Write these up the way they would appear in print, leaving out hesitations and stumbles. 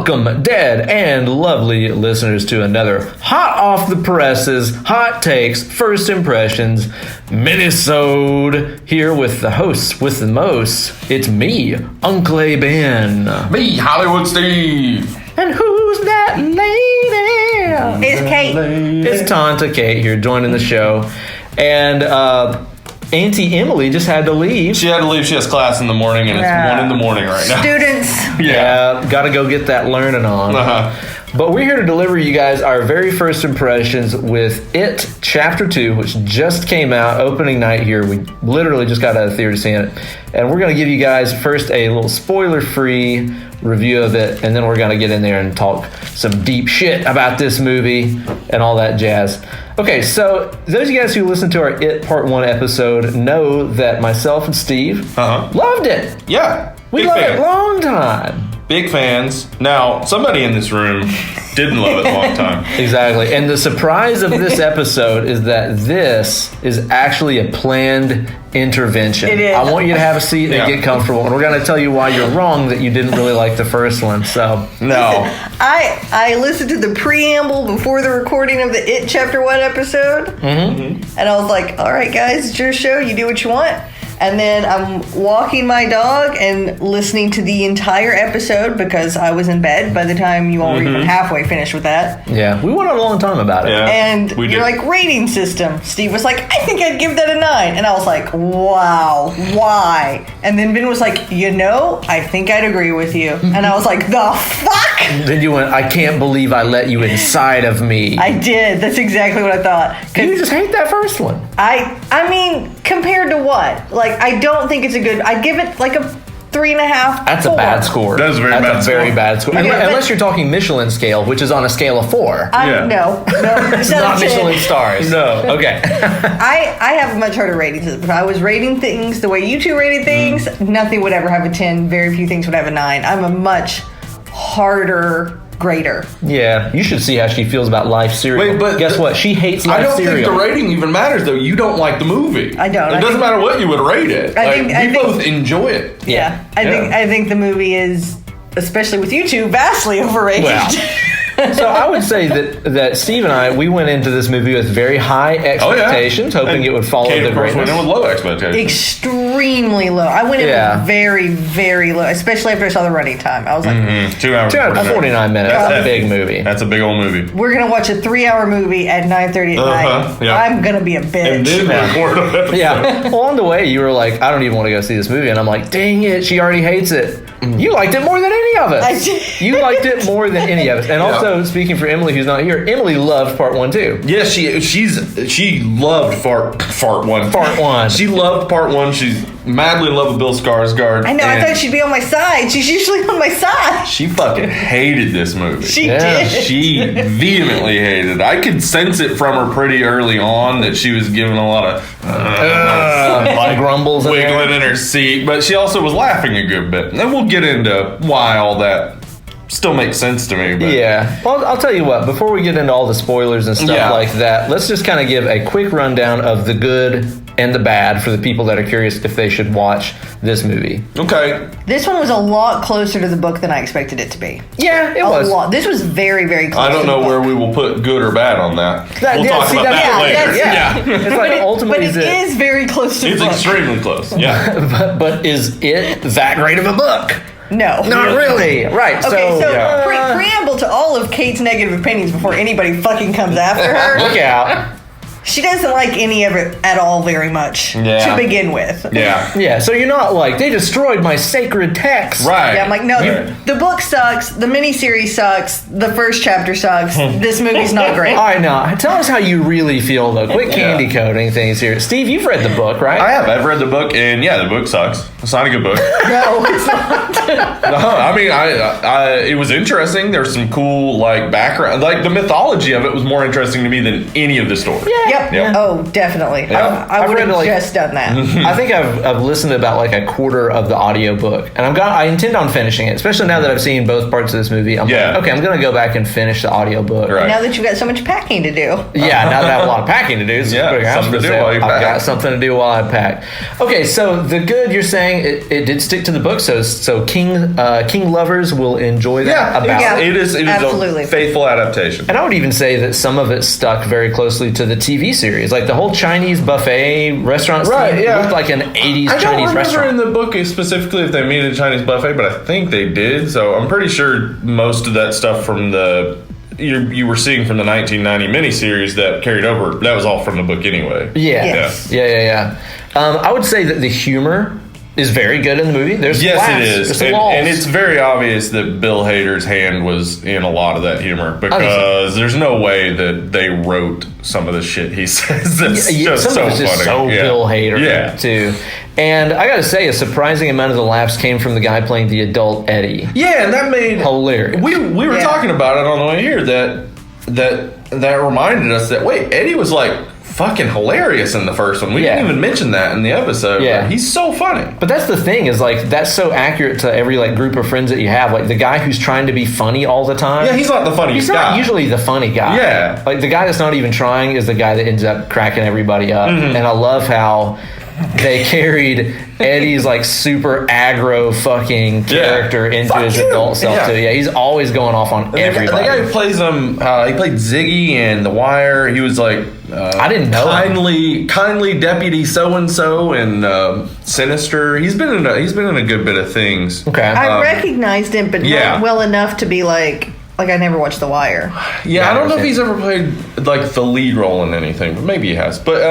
Welcome, dead and lovely listeners, to another hot off the presses, hot takes, first impressions, Minisode, here with the hosts with the most. It's me, Uncle Ben. Me, Hollywood Steve. And who's that lady? It's Kate. It's Tante Kate here joining the show. And Auntie Emily just had to leave. She had to leave. She has class in the morning, and it's 1 in the morning right now. Students. Yeah, got to go get that learning on. But we're here to deliver you guys our very first impressions with It Chapter 2, which just came out opening night here. We literally just got out of the theater seeing it. And we're going to give you guys first a little spoiler-free review of it, and then we're going to get in there and talk some deep shit about this movie and all that jazz. Okay, so those of you guys who listened to our It Part 1 episode know that myself and Steve loved it. Yeah. We loved it a long time. Big fans. Now, somebody in this room didn't love it a long time. Exactly. And the surprise of this episode is that this is actually a planned intervention. It is. I want you to have a seat and get comfortable. And we're going to tell you why you're wrong that you didn't really like the first one. So, no. I listened to the preamble before the recording of the It Chapter 1 episode. Mm-hmm. And I was like, all right, guys, it's your show. You do what you want. And then I'm walking my dog and listening to the entire episode because I was in bed by the time you all were even halfway finished with that. Yeah, we went on a long time about it. Yeah, and you're like, rating system. Steve was like, I think I'd give that a 9. And I was like, wow, why? And then Ben was like, I think I'd agree with you. And I was like, the fuck? Then you went, I can't believe I let you inside of me. I did. That's exactly what I thought. You just hate that first one. I mean, compared to what? Like, I don't think it's a good... I'd give it like a 3.5. That's 4. A bad score. That is a very bad score. Unless you're talking Michelin scale, which is on a scale of 4. No. It's not Michelin stars. No. Okay. I have a much harder rating system. If I was rating things the way you two rated things, nothing would ever have a 10. Very few things would have a 9. I'm a much harder grader. Yeah, you should see how she feels about life cereal. Wait, but guess what? She hates life cereal. I don't think the rating even matters, though. You don't like the movie. I don't. It doesn't matter what you would rate it. We both enjoy it. Yeah. I think the movie is, especially with you two, vastly overrated. Well. So I would say that Steve and I, we went into this movie with very high expectations, hoping it would follow the greatness. Went in with low expectations. Extremely low. I went in with very, very low, especially after I saw the running time. I was like, 2 hours. 2 hours and 49 minutes. That's a big movie. That's a big old movie. We're going to watch a 3-hour movie at 9:30 at night. Yeah. I'm going to be a bitch. And then Well, on the way, you were like, I don't even want to go see this movie. And I'm like, dang it, she already hates it. You liked it more than any of us. I did. You liked it more than any of us. And also, speaking for Emily, who's not here, Emily loved Part 1 too. Yeah, she loved Part 1. Part 1. She loved Part 1. She's madly in love with Bill Skarsgård. I know. I thought she'd be on my side. She's usually on my side. She fucking hated this movie. She did. She vehemently hated it. I could sense it from her pretty early on that she was giving a lot of like grumbles, wiggling in her seat. But she also was laughing a good bit. And we'll get into why all that still makes sense to me. But. Yeah. Well, I'll tell you what, before we get into all the spoilers and stuff like that, let's just kind of give a quick rundown of the good and the bad for the people that are curious if they should watch this movie. Okay. This one was a lot closer to the book than I expected it to be. Yeah, it was. A lot. This was very, very close. I don't know where we will put good or bad on that. We'll talk about that later. Yeah. It's like ultimately, but it is very close to the book. It's extremely close. Yeah. but is it that great of a book? No. Not really. Right. Okay, so preamble to all of Kate's negative opinions before anybody fucking comes after her. Look out. She doesn't like any of it at all very much to begin with. Yeah. Yeah, so you're not like, they destroyed my sacred text. Right. Yeah, I'm like, no, the book sucks, the miniseries sucks, the first chapter sucks, this movie's not great. All right, now, tell us how you really feel, though. Quit candy coating things here. Steve, you've read the book, right? I have. I've read the book, and the book sucks. It's not a good book. No, it's not. No, I mean, it was interesting. There's some cool, background. The mythology of it was more interesting to me than any of the stories. Yeah, Yep. Yep. Oh, definitely. Yeah. I I've would read, have like- just done that. I think I've listened to about like a quarter of the audiobook, and I intend on finishing it, especially now that I've seen both parts of this movie. I'm Yeah. like, okay, I'm gonna go back and finish the audiobook. Right. Now that you've got so much packing to do. Yeah, now that I have a lot of packing to do, it's Yeah, a big house something for to do sale. while you I've pack. got something to do while I pack. Okay, so the good you're saying it did stick to the book, so King lovers will enjoy that. Yeah, about Yeah. it is Absolutely. a faithful adaptation. And I would even say that some of it stuck very closely to the TV series, like the whole Chinese buffet restaurant Right, scene yeah. looked like an 80s I don't Chinese remember restaurant. in the book specifically if they made a Chinese buffet, but I think they did. So I'm pretty sure most of that stuff from you were seeing from the 1990 miniseries that carried over, that was all from the book anyway. Yeah. Yes. Yeah. I would say that the humor is very good in the movie. There's Yes, laughs, it is. there's some And, lulls. and it's very obvious that Bill Hader's hand was in a lot of that humor so. because there's no way that they wrote some of the shit he says. That's Yeah, just some so of it's just funny. so Yeah. Bill Hader Yeah. too. And I gotta say, a surprising amount of the laughs came from the guy playing the adult Eddie. Yeah, and that made Hilarious. We were Yeah. talking about it on the way here that reminded us that wait, Eddie was like fucking hilarious in the first one. We Yeah. didn't even mention that in the episode. Yeah. But he's so funny. But that's the thing is like that's so accurate to every like group of friends that you have. Like the guy who's trying to be funny all the time. Yeah, he's not the funniest He's not guy. usually the funny guy. Yeah. Like the guy that's not even trying is the guy that ends up cracking everybody up. Mm-hmm. And I love how they carried Eddie's like super aggro fucking character into Fuck his you. adult self Yeah. too. Yeah, he's always going off on everybody. The guy who plays he played Ziggy in The Wire. He was like I didn't know him. kindly deputy so and so and Sinister. He's been in a good bit of things. Okay. I recognized him, but yeah. not well enough to be like I never watched The Wire. Yeah, I don't know if understand. he's ever played like the lead role in anything, but maybe he has. But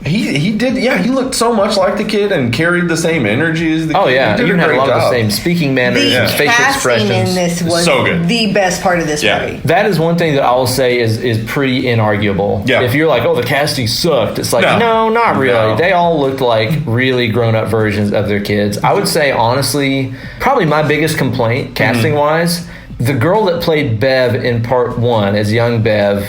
he did. Yeah, he looked so much like the kid and carried the same energy as the kid. Oh yeah, He did even had a great lot of the job. same speaking manners, The and facial casting expressions. in this was So good. the best part of this Yeah. movie. That is one thing that I will say is pretty inarguable. Yeah. If you're like, oh, the casting sucked, it's like, No. no, not really. No. They all looked like really grown up versions of their kids. I would say, honestly, probably my biggest complaint, casting wise, the girl that played Bev in part one as young Bev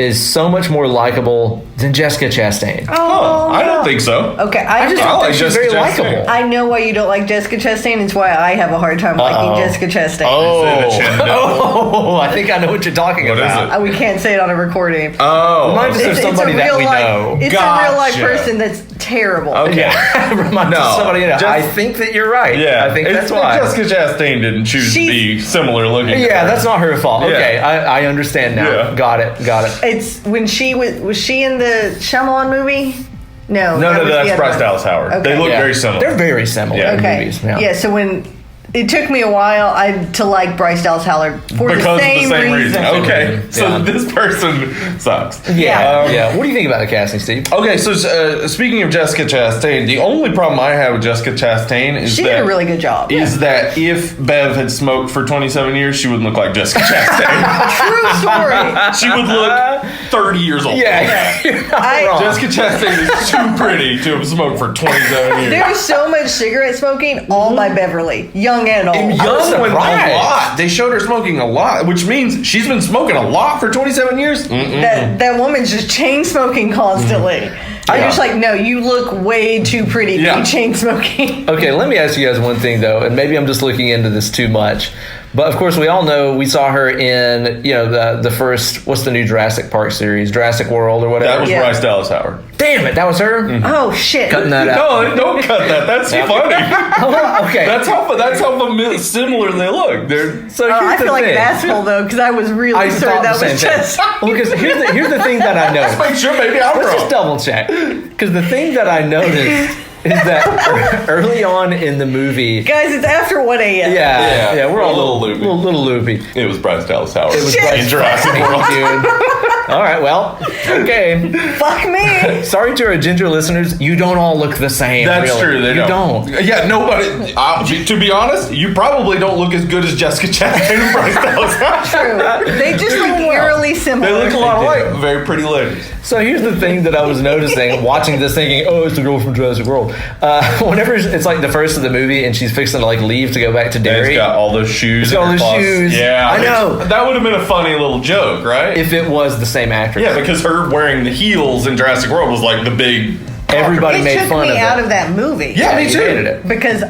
is so much more likable than Jessica Chastain. Oh, I don't think so. Okay, I I just just don't like think she's Jessica very Chastain. likable. I know why you don't like Jessica Chastain. It's why I have a hard time liking Jessica Chastain. Oh, I think I know what you're talking What is about. it? We can't say it on a recording. Oh, Reminds us of somebody that we know. It's a real life Gotcha. person that's terrible. Okay. Yeah, reminds us of somebody. I think that you're right. Yeah, I think it's that's why. Jessica Chastain didn't choose to be similar looking. to Yeah, her. that's not her fault. Yeah. Okay, I understand now. Yeah. Got it. It's when she was she in the Shyamalan movie? No, No, that was the that's other Bryce one. Dallas Howard. Okay. They look Yeah. very similar. They're very similar Yeah. in Okay. movies. Yeah. So when it took me a while to like Bryce Dallas Howard for because the same reason. Okay, so Yeah. this person sucks. Yeah. Um, What do you think about the casting, Steve? Okay, so speaking of Jessica Chastain, the only problem I have with Jessica Chastain is She that did a really good job. is that if Bev had smoked for 27 years, she wouldn't look like Jessica Chastain. True story. She would look 30 years old. Yeah, you're not I- wrong. Jessica Chastain is too pretty to have smoked for 27 years. There's so much cigarette smoking all by Beverly, young and old. And I was young one a surprised. lot. They showed her smoking a lot, which means she's been smoking a lot for 27 years. That woman's just chain smoking constantly. I'm just like, no, you look way too pretty to Yeah. be chain smoking. Okay, let me ask you guys one thing though, and maybe I'm just looking into this too much. But of course, we all know we saw her in the first what's the new Jurassic Park series, Jurassic World or whatever. That was Yeah. Bryce Dallas Howard. Damn it, that was her. Oh shit! Cutting that out. No, don't cut that. That's funny. Oh, okay. That's how similar they look. They're so I here's the feel like thing. an asshole though because I was really I certain thought that the was same just. thing. Well, because here's the thing that I noticed. make sure maybe I'm Let's wrong. just double check. Because the thing that I noticed is that early on in the movie, Guys, it's after 1 a.m. yeah, we're all a little loopy. loopy. It was Bryce Dallas Howard. It was Shit. Bryce in Jurassic World. dude. All right, well, okay. Fuck me. Sorry to our ginger listeners, you don't all look the same. That's really. true. They you don't. Yeah, nobody. To be honest, you probably don't look as good as Jessica Chastain and Bryce Dallas Howard. True. They just look eerily similar. They look a lot They do. alike. Very pretty ladies. So here's the thing that I was noticing watching this, thinking, "Oh, it's the girl from Jurassic World." Whenever it's like the first of the movie and she's fixing to like leave to go back to And Derry, it's got all those shoes. It's got all in her those closet. shoes. Yeah, I know. That would have been a funny little joke, right? if it was the same same actress. Yeah, because her wearing the heels in Jurassic World was like the big. Everybody made fun of It took me out it. of that movie. Yeah, me you too. hated it. Because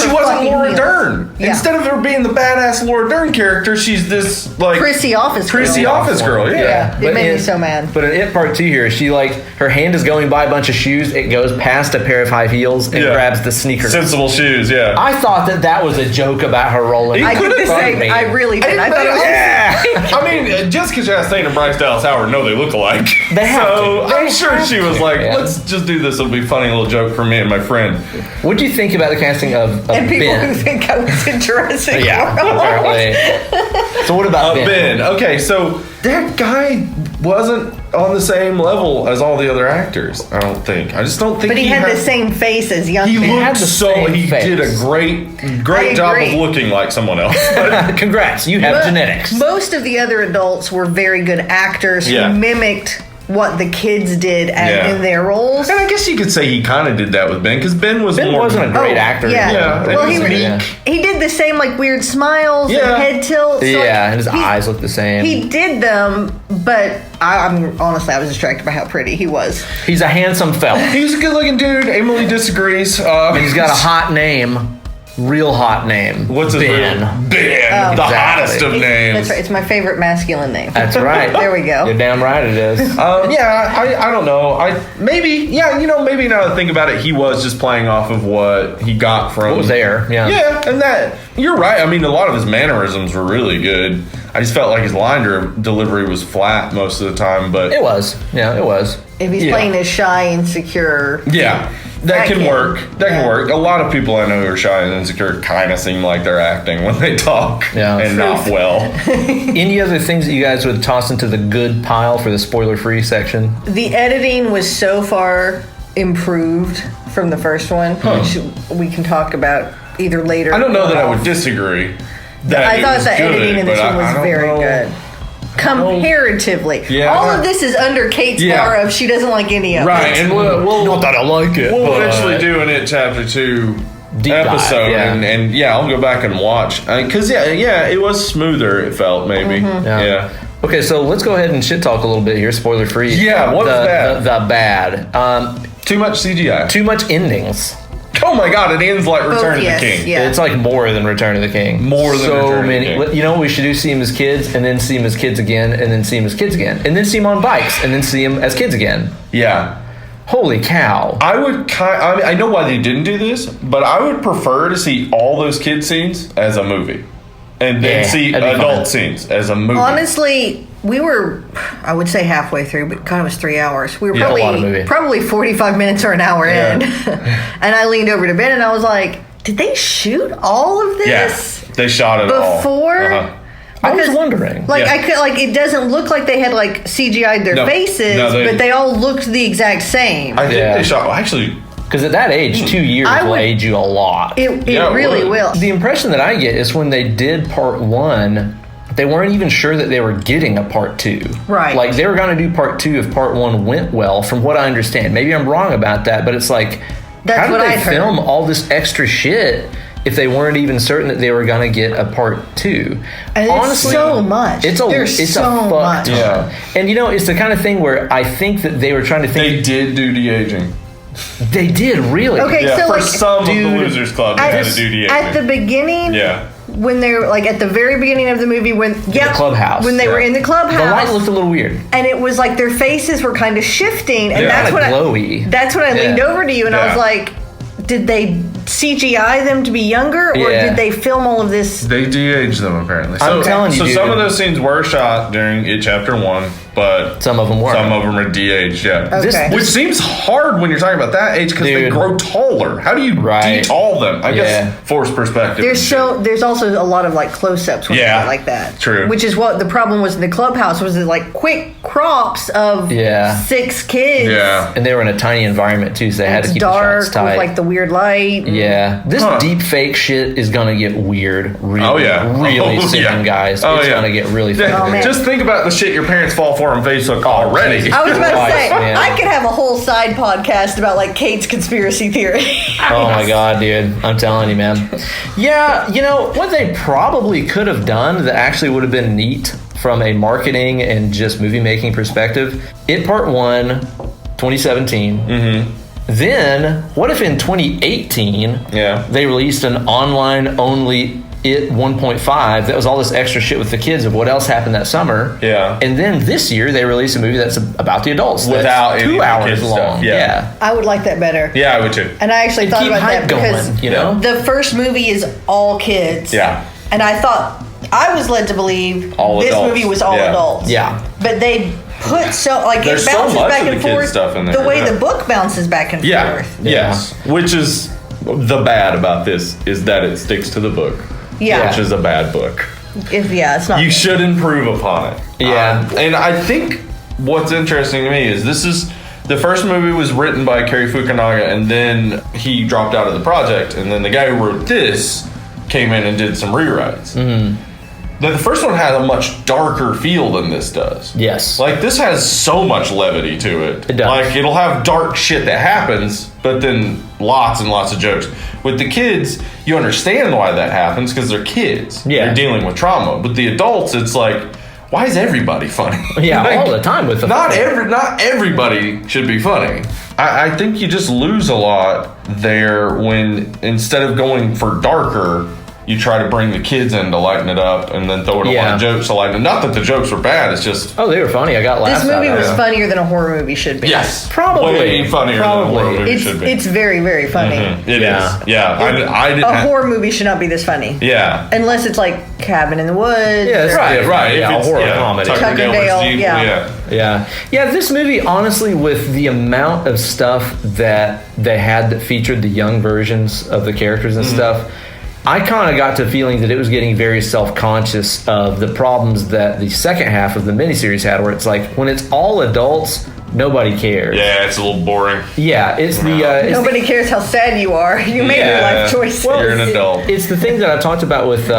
she wasn't Laura Dern. Yeah. Instead of her being the badass Laura Dern character, she's this like prissy office girl. Yeah. It made me so mad. But in It Part 2 here, she her hand is going by a bunch of shoes. It goes past a pair of high heels and grabs the sneaker. Sensible shoes, yeah. I thought that was a joke about her rolling. I did the same. I really did. I thought it was. Yeah. I mean, Jessica Chastain and Bryce Dallas Howard know they look alike. They have so to. I'm sure she was like, Yeah. let's just do this. It'll be a funny little joke for me and my friend. What do you think about the casting of And people Ben? who think I was in Jurassic Yeah, World. apparently. So what about Ben? Okay, so that guy wasn't on the same level as all the other actors. I don't think. I just don't think. But he had the same face as young He Ben. looked had the so. same He face. did a great job of agree. looking like someone else. But Congrats, you have But genetics. Most of the other adults were very good actors Yeah. who mimicked what the kids did Yeah. in their roles. and I guess you could say he kind of did that with Ben because Ben was Ben more. wasn't a great Oh, actor. yeah. Yeah, Well, he was Yeah. he did the same like weird smiles Yeah. and head tilts. So, Yeah, and his he- eyes look the same. He did them, but I'm honestly I was distracted by how pretty he was. He's a handsome fella. He's a good-looking dude. Emily disagrees. And he's got a hot name. Real hot name. What's his Ben? real? Ben, the Exactly. hottest of names. That's right. It's my favorite masculine name. That's right. There we go. You're damn right it is. Yeah, I don't know. Maybe now that I think about it, he was just playing off of what he got from What was there? Yeah. Yeah, and that you're right. I mean, a lot of his mannerisms were really good. I just felt like his line delivery was flat most of the time, but It was. Yeah, it was. If he's Yeah. playing as shy, insecure. yeah. That That can can- work. That can yeah. work. A lot of people I know who are shy and insecure kind of seem like they're acting when they talk, Yeah. and not well. Any other things that you guys would toss into the good pile for the spoiler-free section? The editing was so far improved from the first one, which we can talk about either later. I don't know or that I off. would disagree. That I it thought was the good, editing in this but one was I don't very know. good. Comparatively. Yeah. All of this is under Kate's Yeah. bar of she doesn't like any of Right, it. and we'll Not that I like it. We'll but- eventually do an It Chapter 2 Deep dive, episode, yeah. and I'll go back and watch. Because, it was smoother, it felt, maybe. Mm-hmm. Yeah. Okay, so let's go ahead and shit talk a little bit here, spoiler-free. Yeah, what's bad? The bad. Too much CGI. Too much endings. Oh my god, it ends like Return of yes, the King. yeah. It's like more than Return of the King. More than so Return of the many. King. You know what we should do? See them as kids, and then see them as kids again, and then see them as kids again, and then see them on bikes, and then see them as kids again. Yeah. Holy cow! I would I know why they didn't do this, but I would prefer to see all those kid scenes as a movie. And then Yeah, see that'd be adult fun. scenes as a movie. Honestly, we were, I would say halfway through, but God, it was 3 hours. We were Yeah, a lot of movie. probably 45 minutes or an hour Yeah. in. And I leaned over to Ben and I was like, did they shoot all of this? They shot it all. Before? Uh-huh. I was Because, wondering. Like Yeah. I could it doesn't look like they had like CGI'd their No. faces, No, but they all looked the exact same. I think Yeah. they shot. Well, actually, Because at that age, 2 years I will would- age you a lot. it Yeah, it really would. will. The impression that I get is when they did part one, they weren't even sure that they were getting a part two. Right. Like they were going to do part two if part one went well, from what I understand. Maybe I'm wrong about that, but it's like, That's how did what they I've heard. film all this extra shit if they weren't even certain that they were going to get a part two? And it's so much. It's a There's it's so a fuck much. ton. Yeah. And you know, it's the kind of thing where I think that they were trying to they think. did do de-aging. They did really. Okay, Yeah, so for like some of the dude, Losers Club, they had to do de-aging. at the beginning, Yeah. when they're like at the very beginning of the movie, when the clubhouse. when they were Yeah. in the The clubhouse, light looked a little weird. and it was like their faces were kind of shifting, and Yeah. that's Kinda what glowy. that's when I leaned Yeah. over to you, and I was Yeah. like, did they CGI them to be younger, or Yeah. did they film all of this? They de-aged them, apparently. I'm telling you, So dude. some of those scenes were shot during It Chapter 1, but Some of them weren't. some of them are de-aged, yeah. Okay. Which seems hard when you're talking about that age because they Dude. grow taller. How do you Right. de-tall them? I Yeah. guess forced perspective. There's also a lot of like close-ups when Yeah. they get like that. True. Which is what the problem was in the clubhouse, was it like quick crops of Yeah. 6 kids. Yeah. And they were in a tiny environment too, so they had It's to keep the dark shots tight. with like the weird light. yeah, this Huh. deep fake shit is gonna get weird. Really, Oh, yeah. really Oh, soon, yeah. guys. Oh, it's yeah. gonna get really. Yeah, Oh, man. just think about the shit your parents fall for on Facebook already. Jesus. I was about to Christ, say, man. I could have a whole side podcast about like Kate's conspiracy theory. Oh my god, dude! I'm telling you, man. Yeah, you know what they probably could have done that actually would have been neat from a marketing and just movie making perspective. It Part 1, 2017. Mm-hmm. Then, what if in 2018, they released an online-only It 1.5 that was all this extra shit with the kids of what else happened that summer. Yeah. And then this year, they released a movie that's about the adults. Without that's any 2 hours long. Stuff. Yeah. I would like that better. Yeah, I would too. And I actually thought about that because going, you know? the first movie is all kids. Yeah. And I thought, I was led to believe all this adults. movie was all adults. Yeah. But they put There's it bounces so much back of and the kids forth. stuff in there, the way the book bounces back and forth. Yes. Which is the bad about this is that it sticks to the book. Yeah. Which is a bad book. It's not. You should improve upon it. Yeah. And I think what's interesting to me is the first movie was written by Cary Fukunaga, and then he dropped out of the project, and then the guy who wrote this came in and did some rewrites. Mm-hmm. Now, the first one has a much darker feel than this does. Yes. Like, this has so much levity to it. It does. Like, it'll have dark shit that happens, but then lots and lots of jokes. With the kids, you understand why that happens because they're kids. Yeah. They're dealing with trauma. But the adults, it's like, why is everybody funny? Yeah, Like, all the time with the not everybody should be funny. I think you just lose a lot there when instead of going for darker, you try to bring the kids in to lighten it up and then throw in a lot of jokes to lighten it. Not that the jokes were bad, it's just... Oh, they were funny. I got laughs This movie out of was it. funnier than a horror movie should be. Yes. Probably. Way funnier than a horror movie should be. It's very, very funny. Mm-hmm. It Yeah. is. Yeah. I didn't A horror movie should not be this funny. Yeah. Unless it's like Cabin in the Woods. Yeah, it's or- different. Right. Yeah, If it's, horror comedy. Tucker Dale Dale, versus Evil, yeah. Yeah, this movie, honestly, with the amount of stuff that they had that featured the young versions of the characters and stuff, I kind of got to feeling that it was getting very self-conscious of the problems that the second half of the miniseries had, where it's like, when it's all adults, nobody cares. Yeah, it's a little boring. Yeah, it's Nobody cares how sad you are. You made your life choices. Well, you're an adult. It's the thing that I talked about with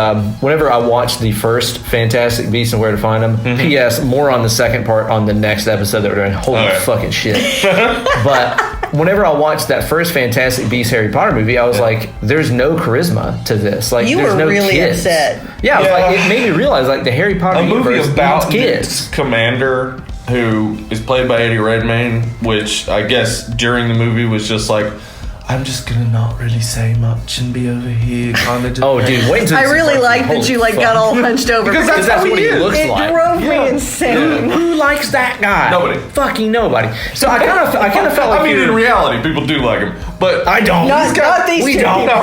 whenever I watched the first Fantastic Beasts and Where to Find Them. P.S. More on the second part on the next episode that we're doing. Holy fucking shit. But whenever I watched that first Fantastic Beasts Harry Potter movie, I was like, there's no charisma to this. Like, You there's were no really kids. upset. Yeah, I was like, it made me realize like the Harry Potter A movie universe about needs kids. this commander who is played by Eddie Redmayne, which I guess during the movie was just like, I'm just gonna not really say much and be over here kind of. Oh, dude, wait until I you see really Bugsy. like that Holy you like fuck. got all hunched over. Because Because that's what he looks it like. drove Yeah. me insane. Who likes that guy? Nobody. Fucking nobody. So I kind of felt like I mean, you in were- reality, people do like him, but I don't. Not these we two don't. people.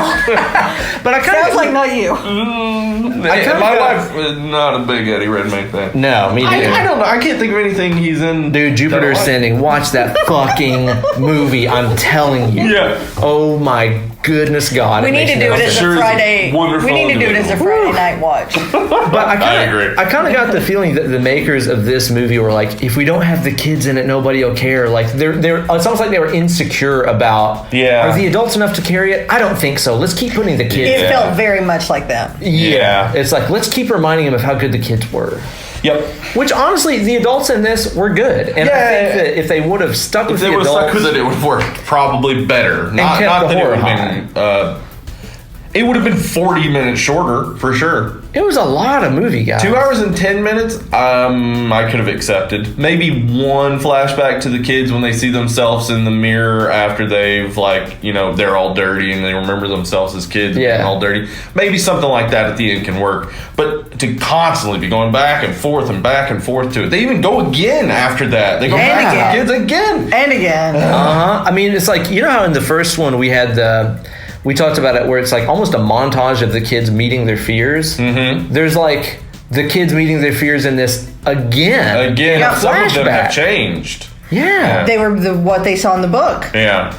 But I kind Sounds of like not you. my wife is not a big Eddie Redmayne fan. No, me neither. I don't know. I can't think of anything he's in. Dude, Jupiter that I like. Ascending. Watch that fucking movie. I'm telling you. Yeah. Oh my goodness God. We need makes to me do it upset. as Sure a is Friday. wonderful We need to do it as a individual. Friday night watch. But I agree. I kind of got the feeling that the makers of this movie were like, if we don't have the kids in it, nobody will care. Like they're it's almost like they were insecure about. Yeah. Are the adults enough to carry it? I don't think so. Let's keep putting the kids. It in. felt very much like that. Yeah. It's like let's keep reminding them of how good the kids were. Yep. Which honestly, the adults in this were good, and I Yeah. think that if they would have stuck If with they the would have adults, stuck with it, it would have worked probably better. Not kept the that it horror would have been. It would have been 40 minutes shorter for sure. it was a lot of movie, guys. 2 hours and 10 minutes, I could have accepted. Maybe one flashback to the kids when they see themselves in the mirror after they've, like, you know, they're all dirty and they remember themselves as kids and being all dirty. Maybe something like that at the end can work. But to constantly be going back and forth to it. They even go again after that. They go And back again. to the kids again. And again. I mean, it's like, you know how in the first one we had we talked about it where it's like almost a montage of the kids meeting their fears. Mm-hmm. There's like the kids meeting their fears in this again. Again, Yeah, some of them flashback. have changed. Yeah. They were what they saw in the book. Yeah.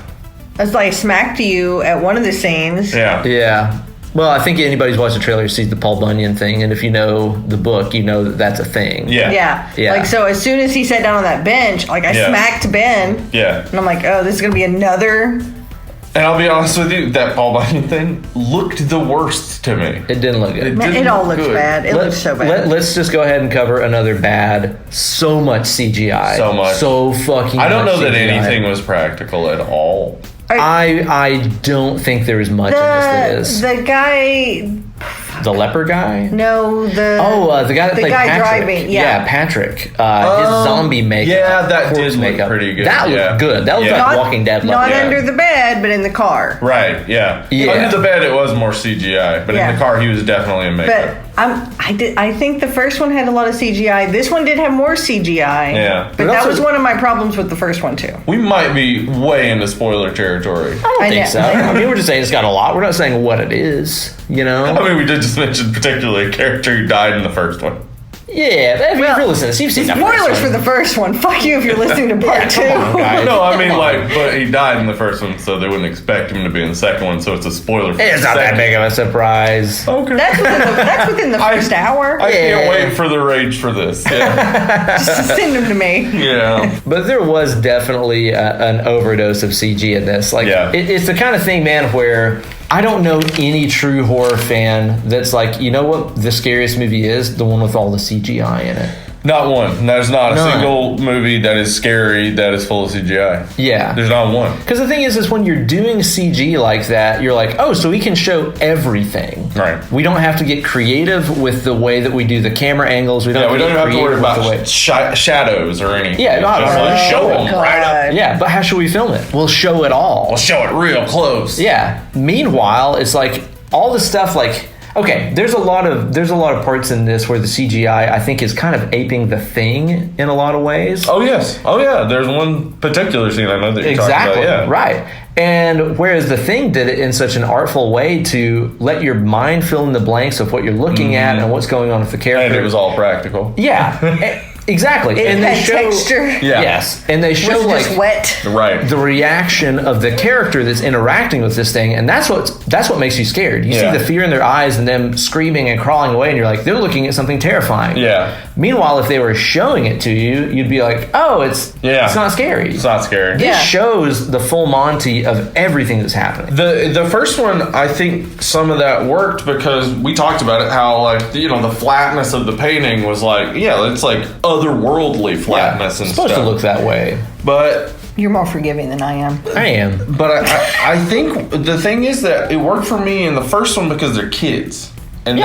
It's like smacked you at one of the scenes. Yeah. Yeah. Well, I think anybody who's watched the trailer sees the Paul Bunyan thing, and if you know the book, you know that that's a thing. Yeah. Yeah. Like, so as soon as he sat down on that bench, like, I Yeah. smacked Ben. Yeah. And I'm like, oh, this is going to be another. And I'll be honest with you, that Paul Bunyan thing looked the worst to me. It didn't look good. Man, it all looks good. bad. It looks so bad. Let's just go ahead and cover another bad. So much CGI. So much. So fucking I don't much know that CGI. anything was practical at all. I don't think there is much in this that is. The guy, the leper guy? No, the guy that played Patrick. driving. Yeah, Patrick. His zombie makeup. Yeah, that did look makeup. pretty good. That looked good. That looked like Walking Dead. Not under the bed, but in the car. Right. Yeah. Under the bed, it was more CGI, but in the car, he was definitely in makeup. But I think the first one had a lot of CGI. This one did have more CGI. Yeah. But that was one of my problems with the first one too. We might be way into spoiler territory. I don't think so. I mean, we're just saying it's got a lot. We're not saying what it is, you know? I mean, we did just mention particularly a character who died in the first one. Yeah, if you're listening, you've seen spoilers for the first one. Fuck you if you're listening to part 2. No, I mean, but he died in the first one, so they wouldn't expect him to be in the second one, so it's a spoiler for It's not that big of a surprise. Okay. That's within the first hour. I can't wait for the rage for this. Yeah. Just send them to me. Yeah. But there was definitely an overdose of CG in this. It's the kind of thing, man, where I don't know any true horror fan that's like, you know what the scariest movie is? The one with all the CGI in it. Not one. There's not a single movie that is scary that is full of CGI. Yeah. There's not one. Because the thing is when you're doing CG like that, you're like, oh, so we can show everything. Right. We don't have to get creative with the way that we do the camera angles. We don't have to worry about shadows or anything. Yeah, just show them right up. Yeah, but how should we film it? We'll show it all. We'll show it real close. Yeah. Meanwhile, it's like all the stuff like... Okay, there's a lot of parts in this where the CGI I think is kind of aping The Thing in a lot of ways. Oh yes, oh yeah. There's one particular scene I know that you're talking about. Yeah, right. And whereas The Thing did it in such an artful way to let your mind fill in the blanks of what you're looking at and what's going on with the character, and it was all practical. Yeah. Exactly. It had texture. Yeah. Yes. And they show just wet. Right. The reaction of the character that's interacting with this thing, and that's what makes you scared. You see the fear in their eyes and them screaming and crawling away, and you're like, they're looking at something terrifying. Yeah. Meanwhile, if they were showing it to you, you'd be like, oh, it's not scary. It's not scary. This shows the full Monty of everything that's happening. The first one, I think some of that worked because we talked about it, how the flatness of the painting was it's like otherworldly flatness and it's supposed stuff. To look that way. But you're more forgiving than I am. I am. But I think the thing is that it worked for me in the first one because they're kids. And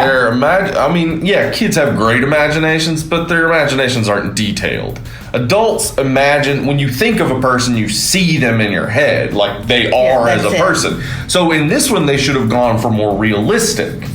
kids have great imaginations, but their imaginations aren't detailed. Adults imagine, when you think of a person, you see them in your head like they are as a person. So in this one, they should have gone for more realistic.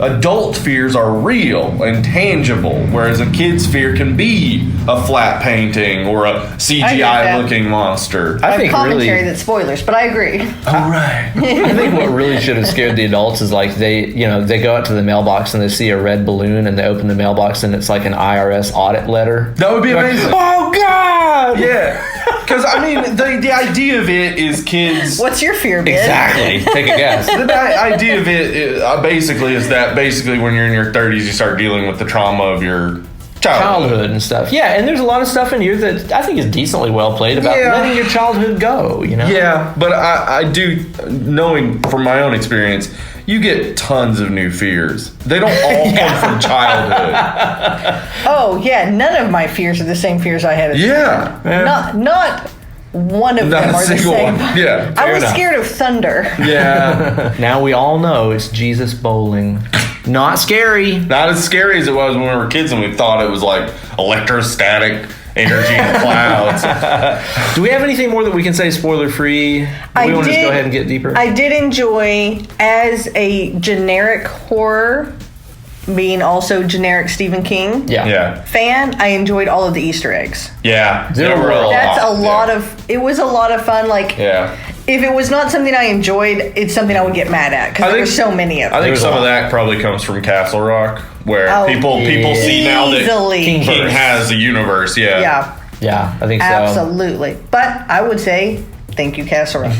Adult fears are real and tangible, whereas a kid's fear can be a flat painting or a CGI-looking monster. I think commentary that's spoilers, but I agree. All right. I think what really should have scared the adults is they go out to the mailbox and they see a red balloon and they open the mailbox and it's like an IRS audit letter. That would be amazing. Oh God! Yeah. Because the idea of it is kids. What's your fear, Ben? Exactly. Take a guess. The idea of it basically is that when you're in your 30s, you start dealing with the trauma of your childhood and stuff. Yeah, and there's a lot of stuff in here that I think is decently well played about letting your childhood go. Yeah, but I do, knowing from my own experience, you get tons of new fears. They don't all come from childhood. Oh yeah, none of my fears are the same fears I had as a kid. Not one of them are the same. Yeah, I was scared of thunder. Yeah. Now we all know it's Jesus bowling. Not scary. Not as scary as it was when we were kids and we thought it was like electrostatic energy in the clouds. Do we have anything more that we can say spoiler free? We want to just go ahead and get deeper. I did enjoy, as a generic horror, being also generic Stephen King fan, I enjoyed all of the Easter eggs. Yeah. It was a lot of fun. If it was not something I enjoyed, it's something I would get mad at because there were so many of them. I think some of that probably comes from Castle Rock, where people see now that King has a universe. Yeah, I think so. Absolutely. But I would say thank you, Castle Rock.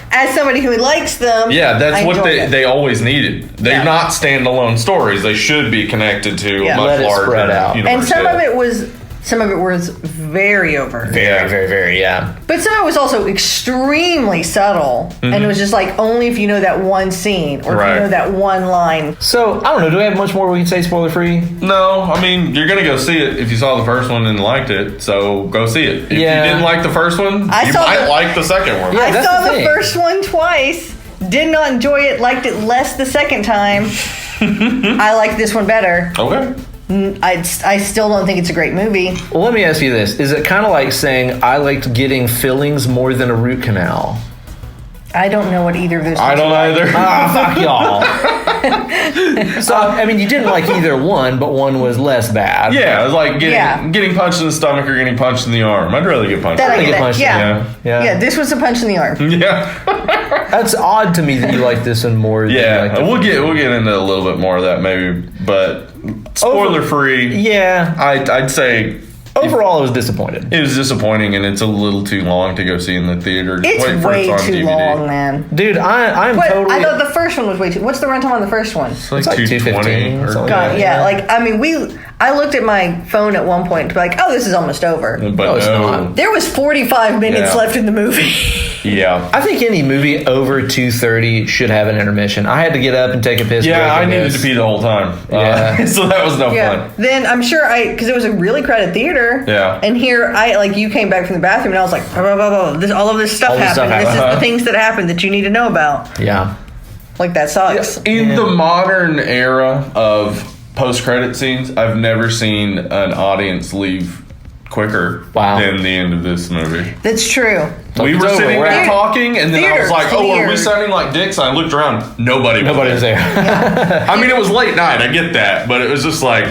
As somebody who likes them, that's what they always needed. They're not standalone stories. They should be connected to a much larger universe. And some of it was very over. Very, very, very, But some of it was also extremely subtle. Mm-hmm. And it was just only if you know that one scene or if you know that one line. So, I don't know. Do we have much more we can say spoiler free? No. I mean, you're going to go see it if you saw the first one and liked it. So, go see it. If you didn't like the first one, you might like the second one. I saw the first one twice. Did not enjoy it. Liked it less the second time. I like this one better. Okay. I still don't think it's a great movie. Well, let me ask you this. Is it kind of like saying I liked getting fillings more than a root canal? I don't know what either of those I don't either. Fuck y'all. So, I mean, you didn't like either one, but one was less bad. Yeah, it was like getting punched in the stomach or getting punched in the arm. I'd rather get punched. That I get. punched. Yeah, this was a punch in the arm. Yeah. That's odd to me that you like this one more. Than you like the we'll get into a little bit more of that maybe, but spoiler free. Yeah, I'd say overall, I was disappointed. It was disappointing, and it's a little too long to go see in the theater. It's way too DVD. long, man. Dude, I'm totally. I thought the first one was way too. What's the runtime on the first one? It's like 2:15 or something. God, yeah. Like, I mean, I looked at my phone at one point to be like, oh, this is almost over. But No, it's not. There was 45 minutes left in the movie. Yeah. I think any movie over 2:30 should have an intermission. I had to get up and take a piss. Yeah, I break needed to pee the whole time. Yeah. So that was no fun. Then I'm sure because it was a really crowded theater. Yeah. And here you came back from the bathroom and I was like, blah, blah, blah, blah. All of this stuff happened. This is the things that happened that you need to know about. Yeah. Like, that sucks. In the modern era of post-credit scenes, I've never seen an audience leave quicker than the end of this movie. That's true. We were sitting there talking, and then I was like, "Oh, are we sounding like dicks?" And I looked around. Nobody was there. I mean, it was late night. I get that, but it was just like,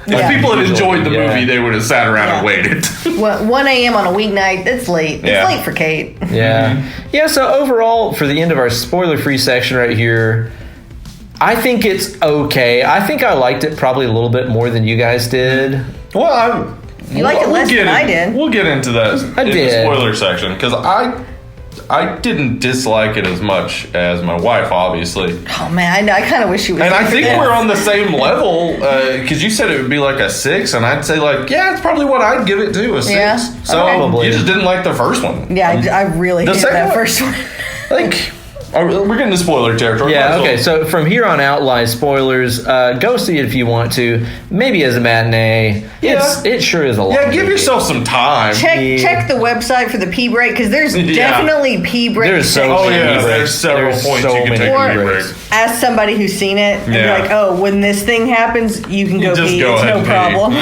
if people had enjoyed the movie, they would have sat around and waited. 1 a.m. on a weeknight, that's late. It's late for Kate. Yeah. Yeah, so overall, for the end of our spoiler-free section right here, I think it's okay. I think I liked it probably a little bit more than you guys did. Well, you liked it less than I did. We'll get into that in the spoiler section, because I didn't dislike it as much as my wife, obviously. Oh man, I kind of wish she was. And I think we're on the same level, because you said it would be like a 6, and I'd say it's probably what I'd give it to, a 6. Yeah, so you just didn't like the first one. Yeah, I really hated that first one. We're getting to spoiler territory. Yeah, okay. So from here on out lies spoilers. Go see it if you want to. Maybe as a matinee. It sure is a lot. Yeah, give yourself some time. Check the website for the pee break, because there's definitely pee breaks. There's several points you can take a pee break. Ask somebody who's seen it and be like, oh, when this thing happens, you can go pee. It's no problem.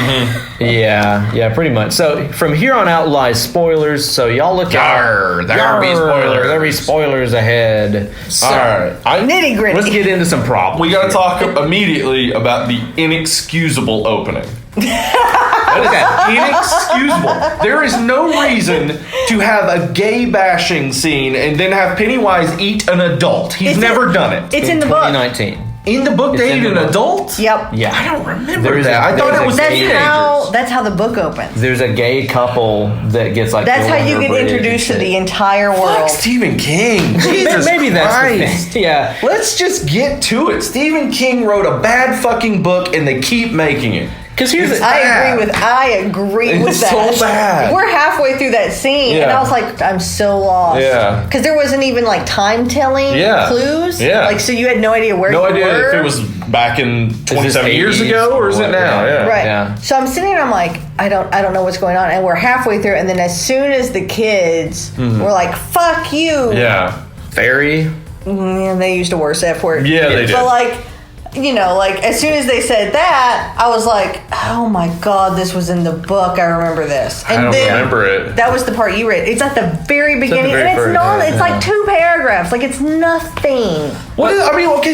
Yeah, pretty much. So from here on out lies spoilers. So y'all look out. There'll be spoilers. There'll be spoilers ahead. So, all right. Nitty gritty. Let's get into some problems. We got to talk immediately about the inexcusable opening. What is that? Inexcusable. There is no reason to have a gay bashing scene and then have Pennywise eat an adult. He's never done it. It's in the book. 2019. In the book, they ate an adult? Yep. Yeah. I don't remember that. I thought it was teenagers. That's how the book opens. There's a gay couple that gets like. That's how you get introduced to the entire world. Fuck Stephen King. Jesus Maybe that's Christ. the thing. Yeah. Let's just get to it. Stephen King wrote a bad fucking book, and they keep making it. Because I agree with it's that. So bad. We're halfway through that scene, and I was like, I'm so lost. Yeah. Because there wasn't even like time telling clues. Yeah. Like, so you had no idea where. No idea if it was back in 27 years ago or is it now? Yeah. Right. Yeah. So I'm sitting there, I'm like, I don't know what's going on, and we're halfway through, and then as soon as the kids were like, "Fuck you," fairy. Yeah, they used a worse F word. Yeah, they did. But like, as soon as they said that, I was like, oh my God, this was in the book. I remember this. And I don't remember it. That was the part you read. It's at the very beginning, and it's like 2 paragraphs. Like, it's nothing.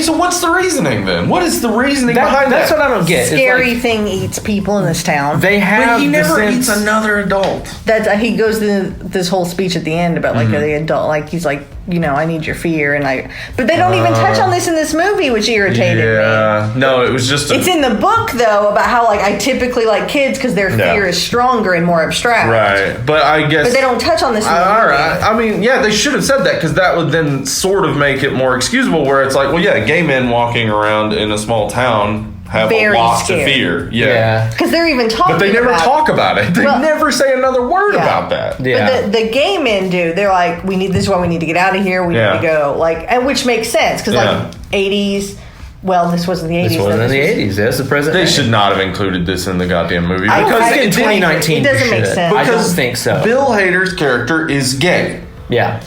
So what's the reasoning then? What is the reasoning behind that? That's what I don't get. Scary thing eats people in this town. They have. But he never eats another adult. He goes to this whole speech at the end about like the adult. Like, he's like, I need your fear, but they don't even touch on this in this movie, which irritated me. No, it was just. It's in the book though about how like I typically like kids because their fear is stronger and more abstract. Right, but I guess. But they don't touch on this. In the movie. All right, I mean, they should have said that because that would then sort of make it more excusable. Where it's like, gay men walking around in a small town have a lot to fear. Yeah, because they're even talking. But they never talk about it. They never say another word about that. Yeah. But the gay men do. They're like, this is why we need to get out of here. We need to go. And which makes sense because 80s. Well, this wasn't the 80s. This wasn't in the 80s. That's the present. They should not have included this in the goddamn movie because in 2019 it doesn't make sense. I don't think so. Bill Hader's character is gay. Yeah.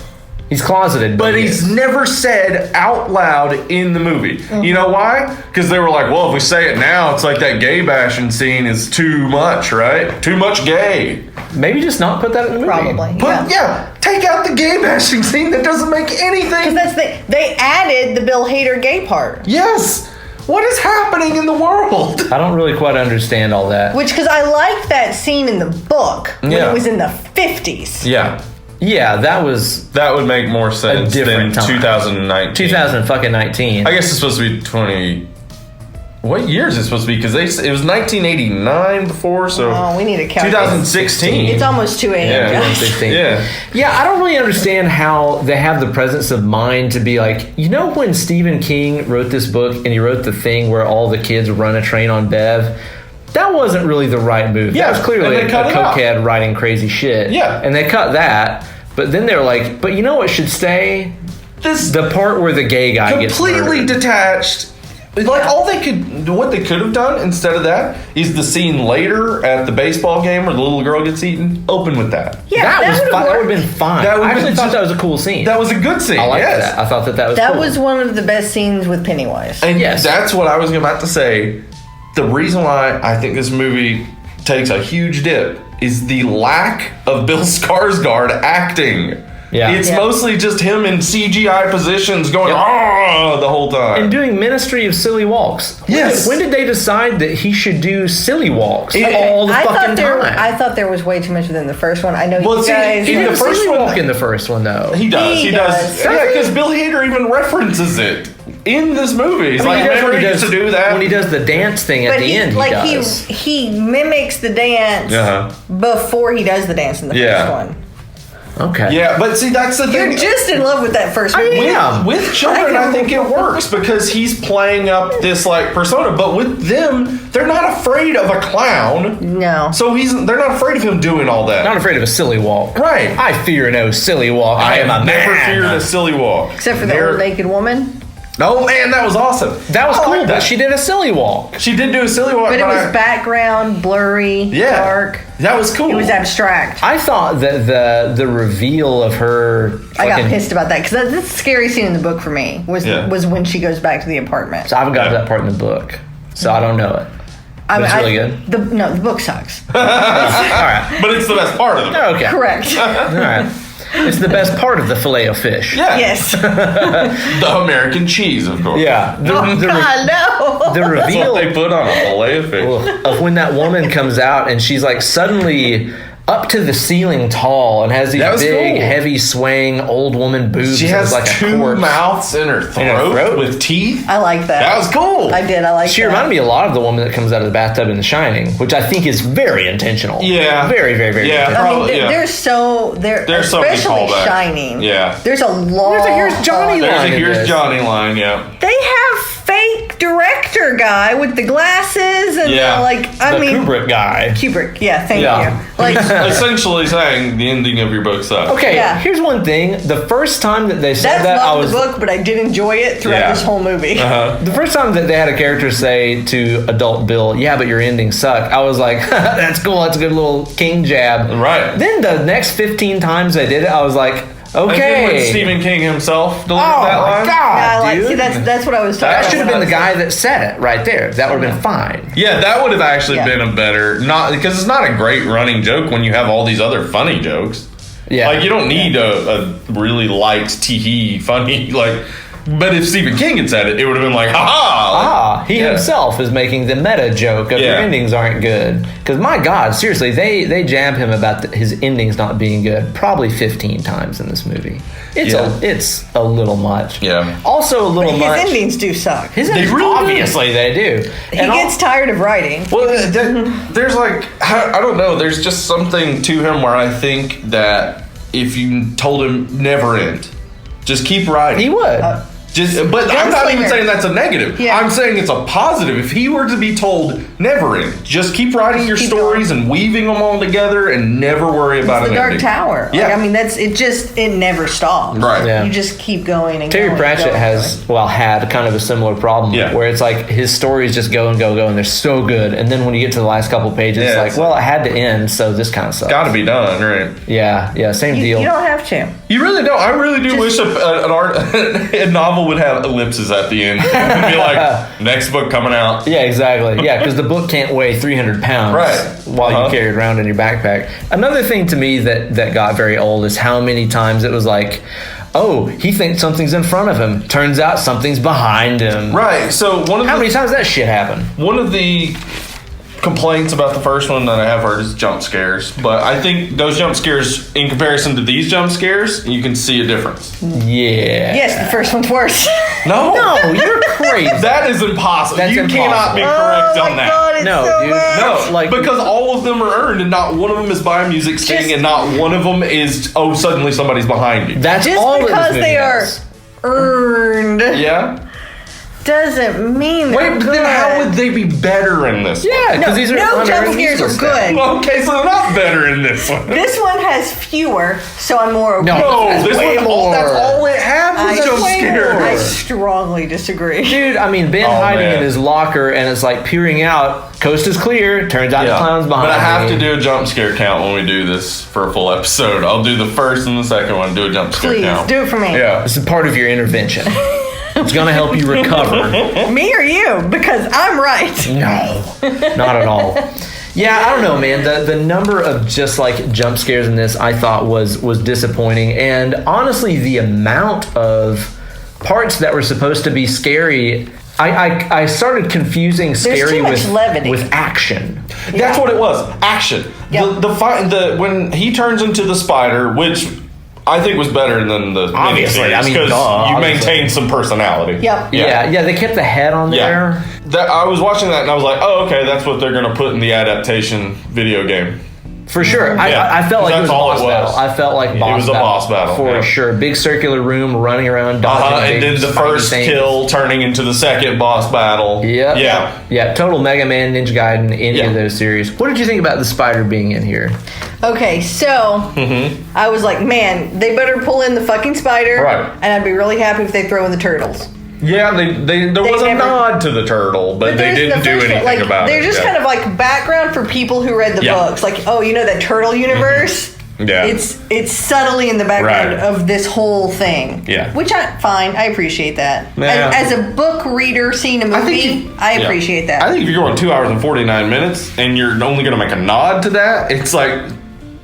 He's closeted, but he's never said out loud in the movie. Mm-hmm. You know why? Because they were like, well, if we say it now, it's like that gay bashing scene is too much, right? Too much gay. Maybe just not put that in the movie. Probably. But yeah, take out the gay bashing scene. That doesn't make anything. Because that's they added the Bill Hader gay part. Yes. What is happening in the world? I don't really quite understand all that. Because I liked that scene in the book when Yeah. it was in the 50s. Yeah. Yeah, that would make more sense than different time. 2019. 2019. I guess it's supposed to be 20. What year is it supposed to be? Because it was 1989 before, so. Oh, we need to calculate. 2016. It's almost 2 a.m. Yeah. guys. 2016. Yeah. Yeah, I don't really understand how they have the presence of mind to be like, you know, when Stephen King wrote this book and he wrote the thing where all the kids run a train on Bev, that wasn't really the right move. Yeah, that was clearly and a they cut it out. cokehead writing crazy shit. Yeah. And they cut that, but then they're like, but you know what should stay? The part where the gay guy gets Completely murdered. detached. Like what they could have done instead of that is the scene later at the baseball game where the little girl gets eaten. Open with that. Yeah, that was would've fine. That would worked. have been fine. That would've I actually been- thought that was a cool scene. That was a good scene. I liked yes. that. I thought that was That cool. was one of the best scenes with Pennywise. And Yes. that's what I was about to say. The reason why I think this movie takes a huge dip is the lack of Bill Skarsgård acting. Yeah. It's Yeah. mostly just him in CGI positions going, Yep. "Ah," the whole time. and doing Ministry of Silly Walks. Yes. When did they decide that he should do silly walks Okay. all the fucking time? I thought there was way too much within the first one. I know Well, you see, guys. he in did the a first silly one- walk in the first one, though. He does. He He does. does. Yeah, because Bill Hader even references it in this movie. He's I mean, like, he does "Remember when he used to do that." when he does the dance thing at but the end. like he does. he mimics the dance Uh-huh. before he does the dance in the Yeah. first one. Okay. Yeah, but see, that's the thing. You're just in love with that first movie. Yeah. With children, I think it works because he's playing up this like persona. But with them, they're not afraid of a clown. No. So they're not afraid of him doing all that. Not afraid of a silly walk. Right. I fear no silly walk. I am a have never man. feared a silly walk. Except for the There- old naked woman. Oh man, that was awesome. That was I cool, like but that. she did a silly walk. She did do a silly walk, But it was I- background, blurry, yeah, dark. That was cool. It was abstract. I thought that the reveal of her. I got fucking- pissed about that because that's the scary scene in the book for me was Yeah. was when she goes back to the apartment. So I haven't got to Yeah. that part in the book, so I don't know it. I But it's really good. No, the book sucks. All right. But it's the best part of it. Okay. Correct. All right. It's the best part of the fillet of fish. Yeah. Yes. The American cheese, of course. Yeah. The, Oh the, God, no. the That's reveal what they put on a fillet of fish. of when that woman comes out and she's like suddenly up to the ceiling tall and has these That was big, cool. heavy, swaying old woman boobs. She and has is like a two corpse. mouths in her throat, with teeth. I like that. That was cool. I did. I like She that. reminded me a lot of the woman that comes out of the bathtub in The Shining, which I think is very intentional. Yeah. Very, very, very Yeah. intentional. I mean, Probably, yeah. there's so There's so many especially callbacks. Shining. Yeah. There's a long. Here's Johnny There's a line in Here's this. Johnny line, yeah. They have fake director guy with the glasses and Yeah. The Kubrick guy. Kubrick. Yeah, thank Yeah. you. Like Essentially saying the ending of your book sucks. Okay, Yeah. here's one thing. The first time that they said that's that, I not was the book, but I did enjoy it throughout Yeah. this whole movie. the first time that they had a character say to adult Bill, "Yeah, but your ending sucked." I was like, "That's cool. That's a good little King jab." Right. Then the next 15 times they did it, I was like, And then when "Okay." Stephen King himself delivered Oh that my line. god, Yeah, I like, dude! see, that's what I was talking that about. should have when been the I was guy that said it right there. That would have been fine. Yeah, that would have actually Yeah. been a better because it's not a great running joke when you have all these other funny jokes. Yeah, Like you don't need a really light tee funny like. But if Stephen King had said it, it would have been like, ha ha! He himself is making the meta joke of your Yeah. endings aren't good. Because my God, seriously, they jab him about his endings not being good probably 15 times in this movie. It's a little much. Yeah. Also a little His much. endings do suck. His endings, really do. obviously they do. He gets tired of writing. Well, there's like I don't know. There's just something to him where I think that if you told him never end, just keep writing. He would. But I'm not even saying that's a negative. Yeah. I'm saying it's a positive. If he were to be told, never end, just keep writing your stories and weaving them all together and never worry about the an Dark ending. Tower. Yeah. Like, I mean, it never stops. Right. Yeah. You just keep going and Terry going. Pratchett had kind of a similar problem where it's like his stories just go and go and they're so good, and then when you get to the last couple pages, it's like, well, it had to end, so this kind of sucks. Got to be done, right? Yeah, same deal. You don't have to. You really don't. I really do wish a novel would have ellipses at the end and be like, next book coming out. Yeah, exactly. Yeah, because the book can't weigh 300 pounds while you carry it around in your backpack. Another thing to me that got very old is how many times it was like, oh, he thinks something's in front of him. Turns out something's behind him. Right. So how many times that shit happened? One of the complaints about the first one that I have heard is jump scares, but I think those jump scares, in comparison to these jump scares, you can see a difference. Yeah. Yes, the first one's worse. No, you're crazy. That is impossible. That's you impossible. cannot be correct on that. God, it's No, so dude. bad. No, because all of them are earned, and not one of them is by a music sting, and not one of them is suddenly somebody's behind you. That's Just all because that they are has. earned Yeah. doesn't mean they're Wait, but good. then how would they be better in this? Yeah, because these are no unearned jump scares are useless good. Well, okay, so they're not better in this one. This one has fewer, so I'm more okay. No, this way one, more. that's all it had was jump I scares. strongly disagree. Dude, I mean, Ben hiding in his locker and it's like peering out. Coast is clear. Turns out the clown's behind But I have me. to do a jump scare count when we do this for a full episode. I'll do the first and the second one. Do a jump scare Please, count. do it for me. Yeah. This is part of your intervention. It's going to help you recover. Me or you? Because I'm right. No, not at all. Yeah, I don't know, man. The number of just like jump scares in this I thought was disappointing, and honestly, the amount of parts that were supposed to be scary, I started confusing scary too much levity. with action. That's what it was. Action. Yep. When he turns into the spider, which I think was better than the Obviously, miniseries, I mean, because duh, you obviously. maintain some personality. Yep. Yeah, they kept the head on there. I was watching that and I was like, oh, okay, that's what they're going to put in the adaptation video game. For sure. Yeah. I felt like it was a That's all boss it was. battle. I felt like It was a boss battle, for yeah. sure. Big circular room, running around, dodging And then big the spiny first things. kill turning into the second boss battle. Yep. Yeah. Total Mega Man, Ninja Gaiden, any Yeah. of those series. What did you think about the spider being in here? Okay, so I was like, man, they better pull in the fucking spider. Right. And I'd be really happy if they throw in the turtles. Yeah, there was a never- nod to the turtle, but they there's didn't the do first one, anything like, about it. They're just kind of like background for people who read the Yeah. books. Like, oh, you know that turtle universe? Yeah. It's subtly in the background Right. of this whole thing. Yeah. Which fine. I appreciate that. Yeah. As a book reader seeing a movie, I appreciate that. I think if you're going 2 hours and 49 minutes and you're only going to make a nod to that, it's like,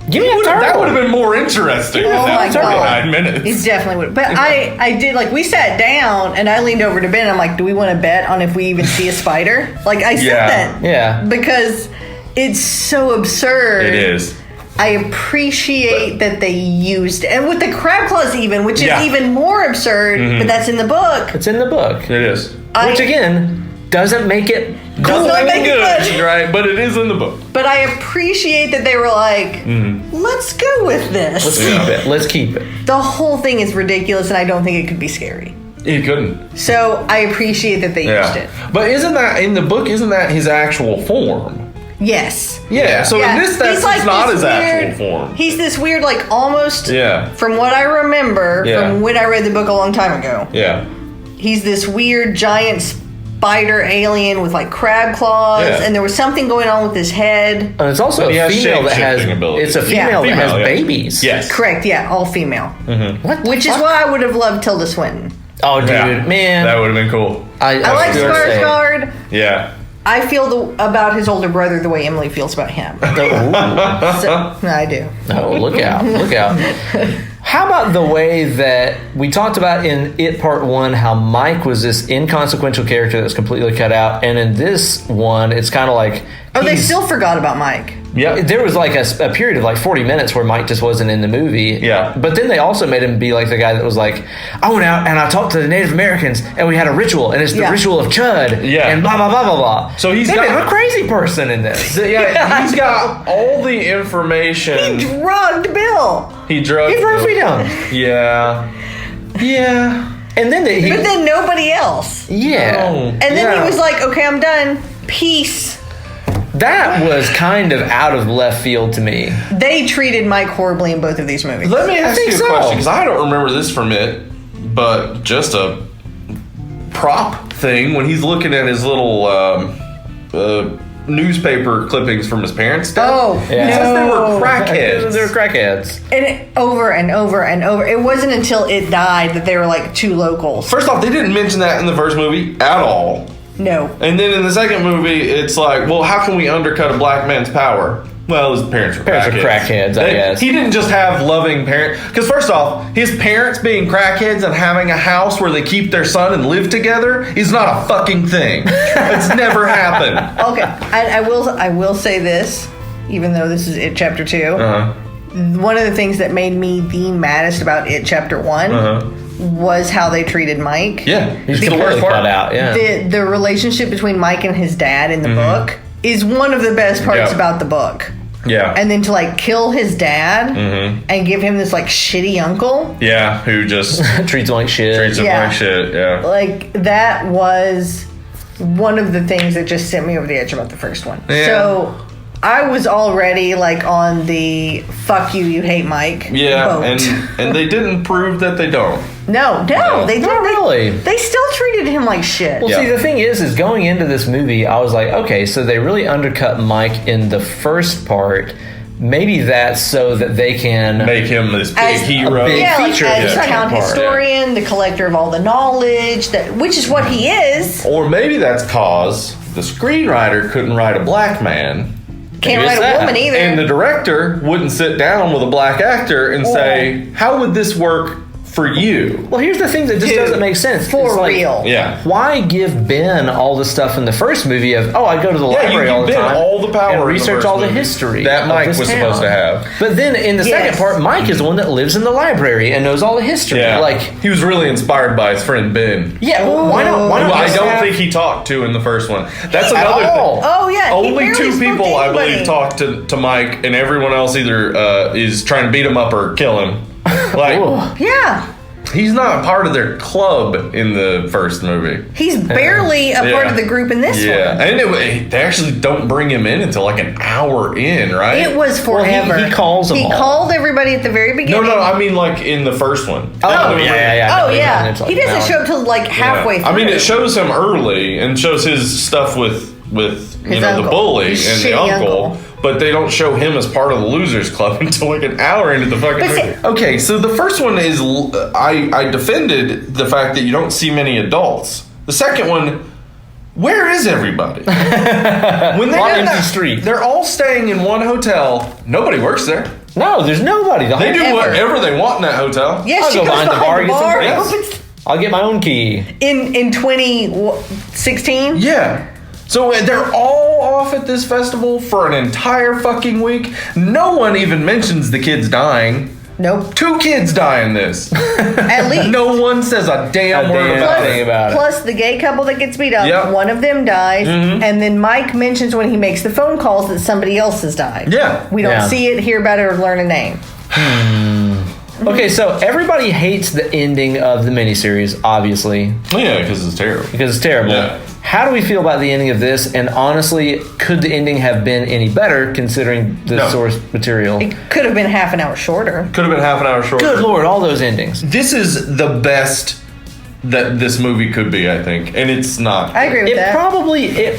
Give me a turtle. that would have been more interesting than Oh my that God. 49 minutes. It definitely would. But I did, like, we sat down and I leaned over to Ben and I'm like, do we want to bet on if we even see a spider? Like, I said that. Yeah. Because it's so absurd. It is. I appreciate that they used it. And with the crab claws even, which is Yeah. even more absurd, but that's in the book. It's in the book. It is. Which, again, doesn't make it Does not make it good. right? But it is in the book. But I appreciate that they were like, let's go with this. Let's keep it. Let's keep it. The whole thing is ridiculous and I don't think it could be scary. He couldn't. So I appreciate that they used it. But isn't that in the book? Isn't that his actual form? Yes. Yeah. So in this, that's He's like not this his weird, actual form. He's this weird, like almost, Yeah. from what I remember Yeah. from when I read the book a long time ago, Yeah. he's this weird giant spider alien with like crab claws, Yeah. and there was something going on with his head. And it's also He a has female that has. shape-shifting abilities. It's a female that has Female, yeah. babies. Yes. Correct, yeah, all female. What? the Which is fuck? why I would have loved Tilda Swinton. Oh, dude, Yeah. man. That would have been cool. I like was gonna say. Skarsgård. Yeah. I feel about his older brother the way Emily feels about him. Ooh. So, I do. Oh, look out. Look out. How about the way that we talked about in It Part 1, how Mike was this inconsequential character that's completely cut out, and in this one, it's kind of like... Oh, they he's- still forgot about Mike. Yeah. There was like a period of like 40 minutes where Mike just wasn't in the movie. Yeah. But then they also made him be like the guy that was like, I went out and I talked to the Native Americans and we had a ritual and it's the Yeah. ritual of Chud. Yeah. And blah, blah, blah, blah, blah. So he's they got- made him a crazy person in this. Yeah, he's got all the information. Drugged Bill. He drugged. He broke me down. Yeah. Yeah. And then but then nobody else. Yeah. And then he was like, okay, I'm done. Peace. That was kind of out of left field to me. They treated Mike horribly in both of these movies. Let me ask you a so. question, because I don't remember this from it, but just a prop thing when he's looking at his little newspaper clippings from his parents' death. Oh, Yeah. It says they were crackheads. They were crackheads. And over and over and over. It wasn't until it died that they were like two locals. First off, they didn't mention that in the first movie at all. No. And then in the second movie, it's like, well, how can we undercut a black man's power? Well, his parents were Crackheads, I guess. He didn't just have loving parents. Because first off, his parents being crackheads and having a house where they keep their son and live together is not a fucking thing. It's never happened. Okay. I will say this, even though this is It Chapter 2. Uh-huh. One of the things that made me the maddest about It Chapter 1 was how they treated Mike. Yeah. He's the completely worst part. cut out, yeah. The relationship between Mike and his dad in the book is one of the best parts about the book. Yeah. And then to like kill his dad and give him this like shitty uncle. Yeah, who just Treats him like shit. treats him Yeah. like shit. Yeah. Like that was one of the things that just sent me over the edge about the first one. Yeah. So I was already like on the fuck you, you hate Mike boat. and they didn't prove that they don't. No, they didn't. Not really. They still treated him like shit. Well, Yeah. see, the thing is going into this movie, I was like, okay, so they really undercut Mike in the first part. Maybe that's so that they can Make him this big As- hero. big yeah, like feature as in a the town second part. historian, the collector of all the knowledge, which is what he is. Or maybe that's cause the screenwriter couldn't write a black man. Can't Maybe write it's a that. woman either. And the director wouldn't sit down with a black actor and say, how would this work for you? Well, here's the thing that just Dude, doesn't make sense. for It's like, real. Yeah. Why give Ben all the stuff in the first movie of, I go to the Yeah, you library all give the Ben time all the power in and the research first all the movie history that of Mike this was town. supposed to have. But then in the second Yes. part, Mike is the one that lives in the library and knows all the history. Yeah. Like, he was really inspired by his friend Ben. yeah, well, why not? Why Who not? I just don't have- think he talked to in the first one. That's At another all. thing. Oh, yeah. he Only barely two spoke people, to I anybody. believe, talked to Mike, and everyone else either is trying to beat him up or kill him. Like, Ooh. Yeah. he's not part of their club in the first movie. He's barely a part of the group in this Yeah, one. and they actually don't bring him in until like an hour in, right? It was Well, forever. he calls them He all. called everybody at the very no, beginning. I mean like in the first one. Oh, yeah. Oh No, yeah, it's like he an doesn't hour. show up till like halfway through. I mean, it shows him early and shows his stuff with His the uncle. bully His and the shitty uncle, uncle. but they don't show him as part of the losers club until like an hour into the fucking But see- movie. Okay, so the first one is I defended the fact that you don't see many adults. The second one, where is everybody? When On empty street. they're all staying in one hotel. Nobody works there. No, there's nobody. The They do Ever. whatever they want in that hotel. Yes, I'll she go goes behind the bar, behind the get some bar. drinks. opens- I'll get my own key. In 2016. Yeah. So they're all off at this festival for an entire fucking week. No one even mentions the kids dying. Nope. 2 kids die in this. At least. No one says a damn A word damn about thing it. about it. Plus the gay couple that gets beat up, Yep. one of them dies, and then Mike mentions when he makes the phone calls that somebody else has died. Yeah. We don't Yeah. see it, hear about it, or learn a name. Okay, so everybody hates the ending of the miniseries, obviously, Yeah, because it's terrible. because it's terrible. Yeah. How do we feel about the ending of this? And honestly, could the ending have been any better considering the No. source material? It could have been half an hour shorter. Could have been half an hour shorter. Good Lord, all those endings. This is the best that this movie could be, I think. And it's not. I agree with It that.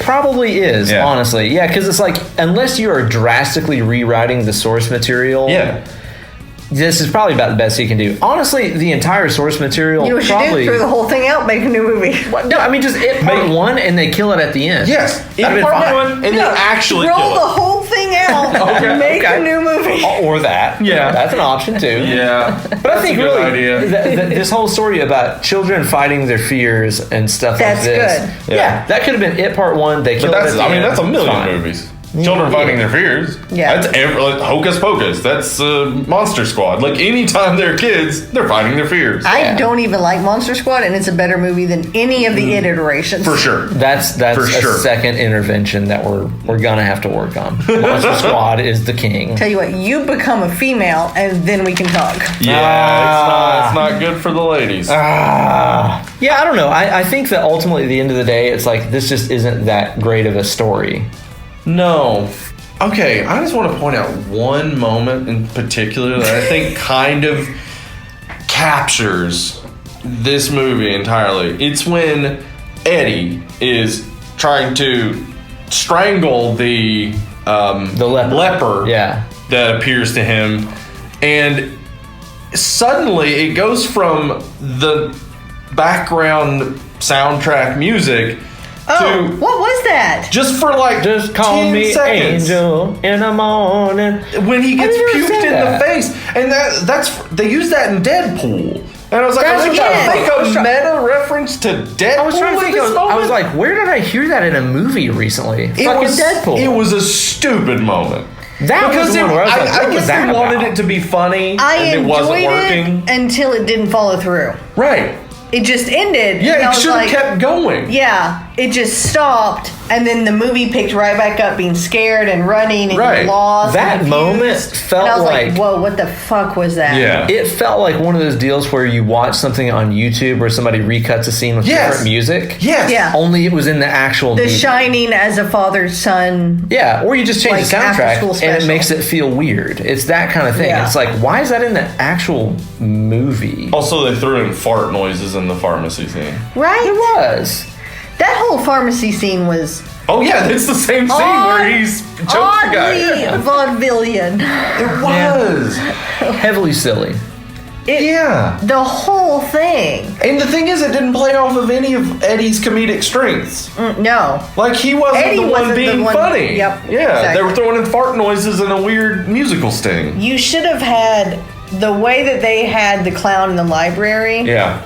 probably is, Yeah. honestly. Yeah, because it's like, unless you are drastically rewriting the source material, Yeah. this is probably about the best you can do. Honestly, the entire source material You know what you probably... do? Throw the whole thing out, make a new movie. What? No, I mean, just it part one and they kill it at the end. Yes. That'd In been part fine. one, and No, they actually roll kill the it. whole thing out Okay, and make okay. a new movie. Or that. Yeah. That's an option too. Yeah. But I think a good really, idea. this whole story about children fighting their fears and stuff That's like this. good. Yeah. That could have been it part one. They But killed it that's, at the I mean, end. that's a million Fine. movies. Children fighting their fears. Yeah. That's like, Hocus Pocus. That's Monster Squad. Like, anytime they're kids, they're fighting their fears. I don't even like Monster Squad, and it's a better movie than any of the It iterations. For sure. That's a second intervention that we're gonna have to work on. Monster Squad is the king. Tell you what, you become a female, and then we can talk. Yeah, it's not good for the ladies. Yeah, I don't know. I think that ultimately, at the end of the day, it's like this just isn't that great of a story. No. Okay, I just want to point out one moment in particular that I think kind of captures this movie entirely. It's when Eddie is trying to strangle the leper that appears to him, and suddenly it goes from the background soundtrack music to what was that? just for like Just call 10 me seconds. Angel in the morning. When he gets never puked said in that. the face, and that's they use that in Deadpool, and I was like, That's are they trying to what- make a meta reference to Deadpool? I was trying to think. in this I was moment? like, where did I hear that in a movie recently? Deadpool. It was a stupid moment. That was the one where I was like, I what was guess that they wanted about? it to be funny, I and it enjoyed wasn't working. it until it didn't follow through. Right. It just ended. and I Yeah, it was should have like, kept going. Yeah, it just stopped, and then the movie picked right back up, being scared and running and Right. lost. That and moment confused. felt and I was like- whoa, what the fuck was that? Yeah. It felt like one of those deals where you watch something on YouTube where somebody recuts a scene with Yes. different music. Yes. Yeah. Only it was in the actual The movie. Shining as a father's son. Yeah, or you just change Like the soundtrack after-school and it special. makes it feel weird. It's that kind of thing. Yeah. It's like, why is that in the actual movie? Also, they threw in fart noises in the pharmacy scene. Right? It was. That whole pharmacy scene was Oh yeah, it's the same scene where he's chokes the oddly guy. vaudevillian. It was. Heavily silly. Yeah. The whole thing. And the thing is, it didn't play off of any of Eddie's comedic strengths. No. Like, he wasn't Eddie the one wasn't the being one- funny. Yep, Yeah, exactly. they were throwing in fart noises and a weird musical sting. You should have had the way that they had the clown in the library, Yeah.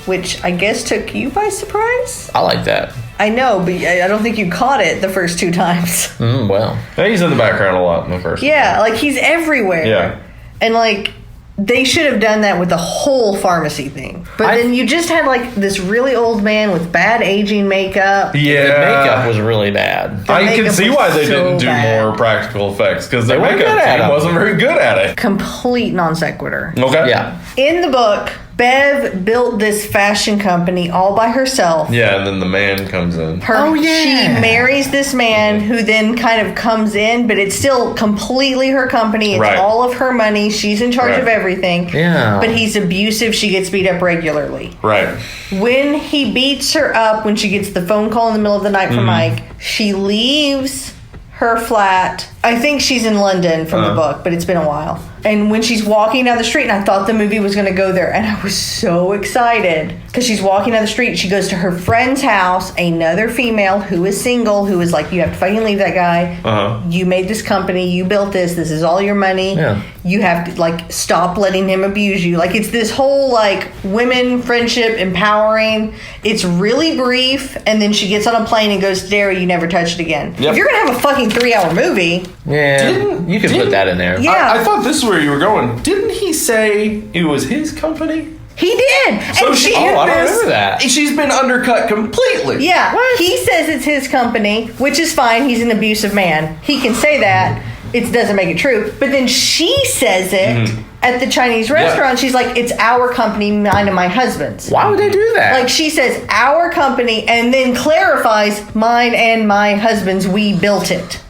which I guess took you by surprise. I like that. I know, but I don't think you caught it the first two times. Well. And he's in the background a lot in the first Yeah, like he's everywhere. Yeah. And like they should have done that with the whole pharmacy thing. But then you just had like this really old man with bad aging makeup. Yeah. The makeup was really bad. I can makeup see was why they so didn't do bad. more practical effects, because their They weren't makeup good at team it. wasn't very good at it. Complete non sequitur. Okay. Yeah. In the book, Bev built this fashion company all by herself. Yeah, and then the man comes in. She marries this man who then kind of comes in, but it's still completely her company. It's Right. all of her money. She's in charge Right. of everything. Yeah. But he's abusive. She gets beat up regularly. Right. When he beats her up, when she gets the phone call in the middle of the night from Mike, she leaves her flat. I think she's in London from the book, but it's been a while. And when she's walking down the street, and I thought the movie was going to go there, and I was so excited because she's walking down the street. She goes to her friend's house, another female who is single, who is like, you have to fucking leave that guy. You made this company. You built this. This is all your money. Yeah. You have to like stop letting him abuse you. Like it's this whole like women friendship empowering. It's really brief, and then she gets on a plane and goes to Derry. You never touch it again. Yep. If you're gonna have a fucking 3-hour movie, Yeah. You could put that in there. Yeah. I thought this is where you were going. Didn't he say it was his company? he did. So And she I don't in this, remember that. She's been undercut completely. yeah, he says it's his company, which is fine. He's an abusive man. He can say that. It doesn't make it true. But then she says it at the Chinese restaurant. She's like, it's our company, mine and my husband's. Why would they do that? Like she says, our company, and then clarifies, mine and my husband's, we built it.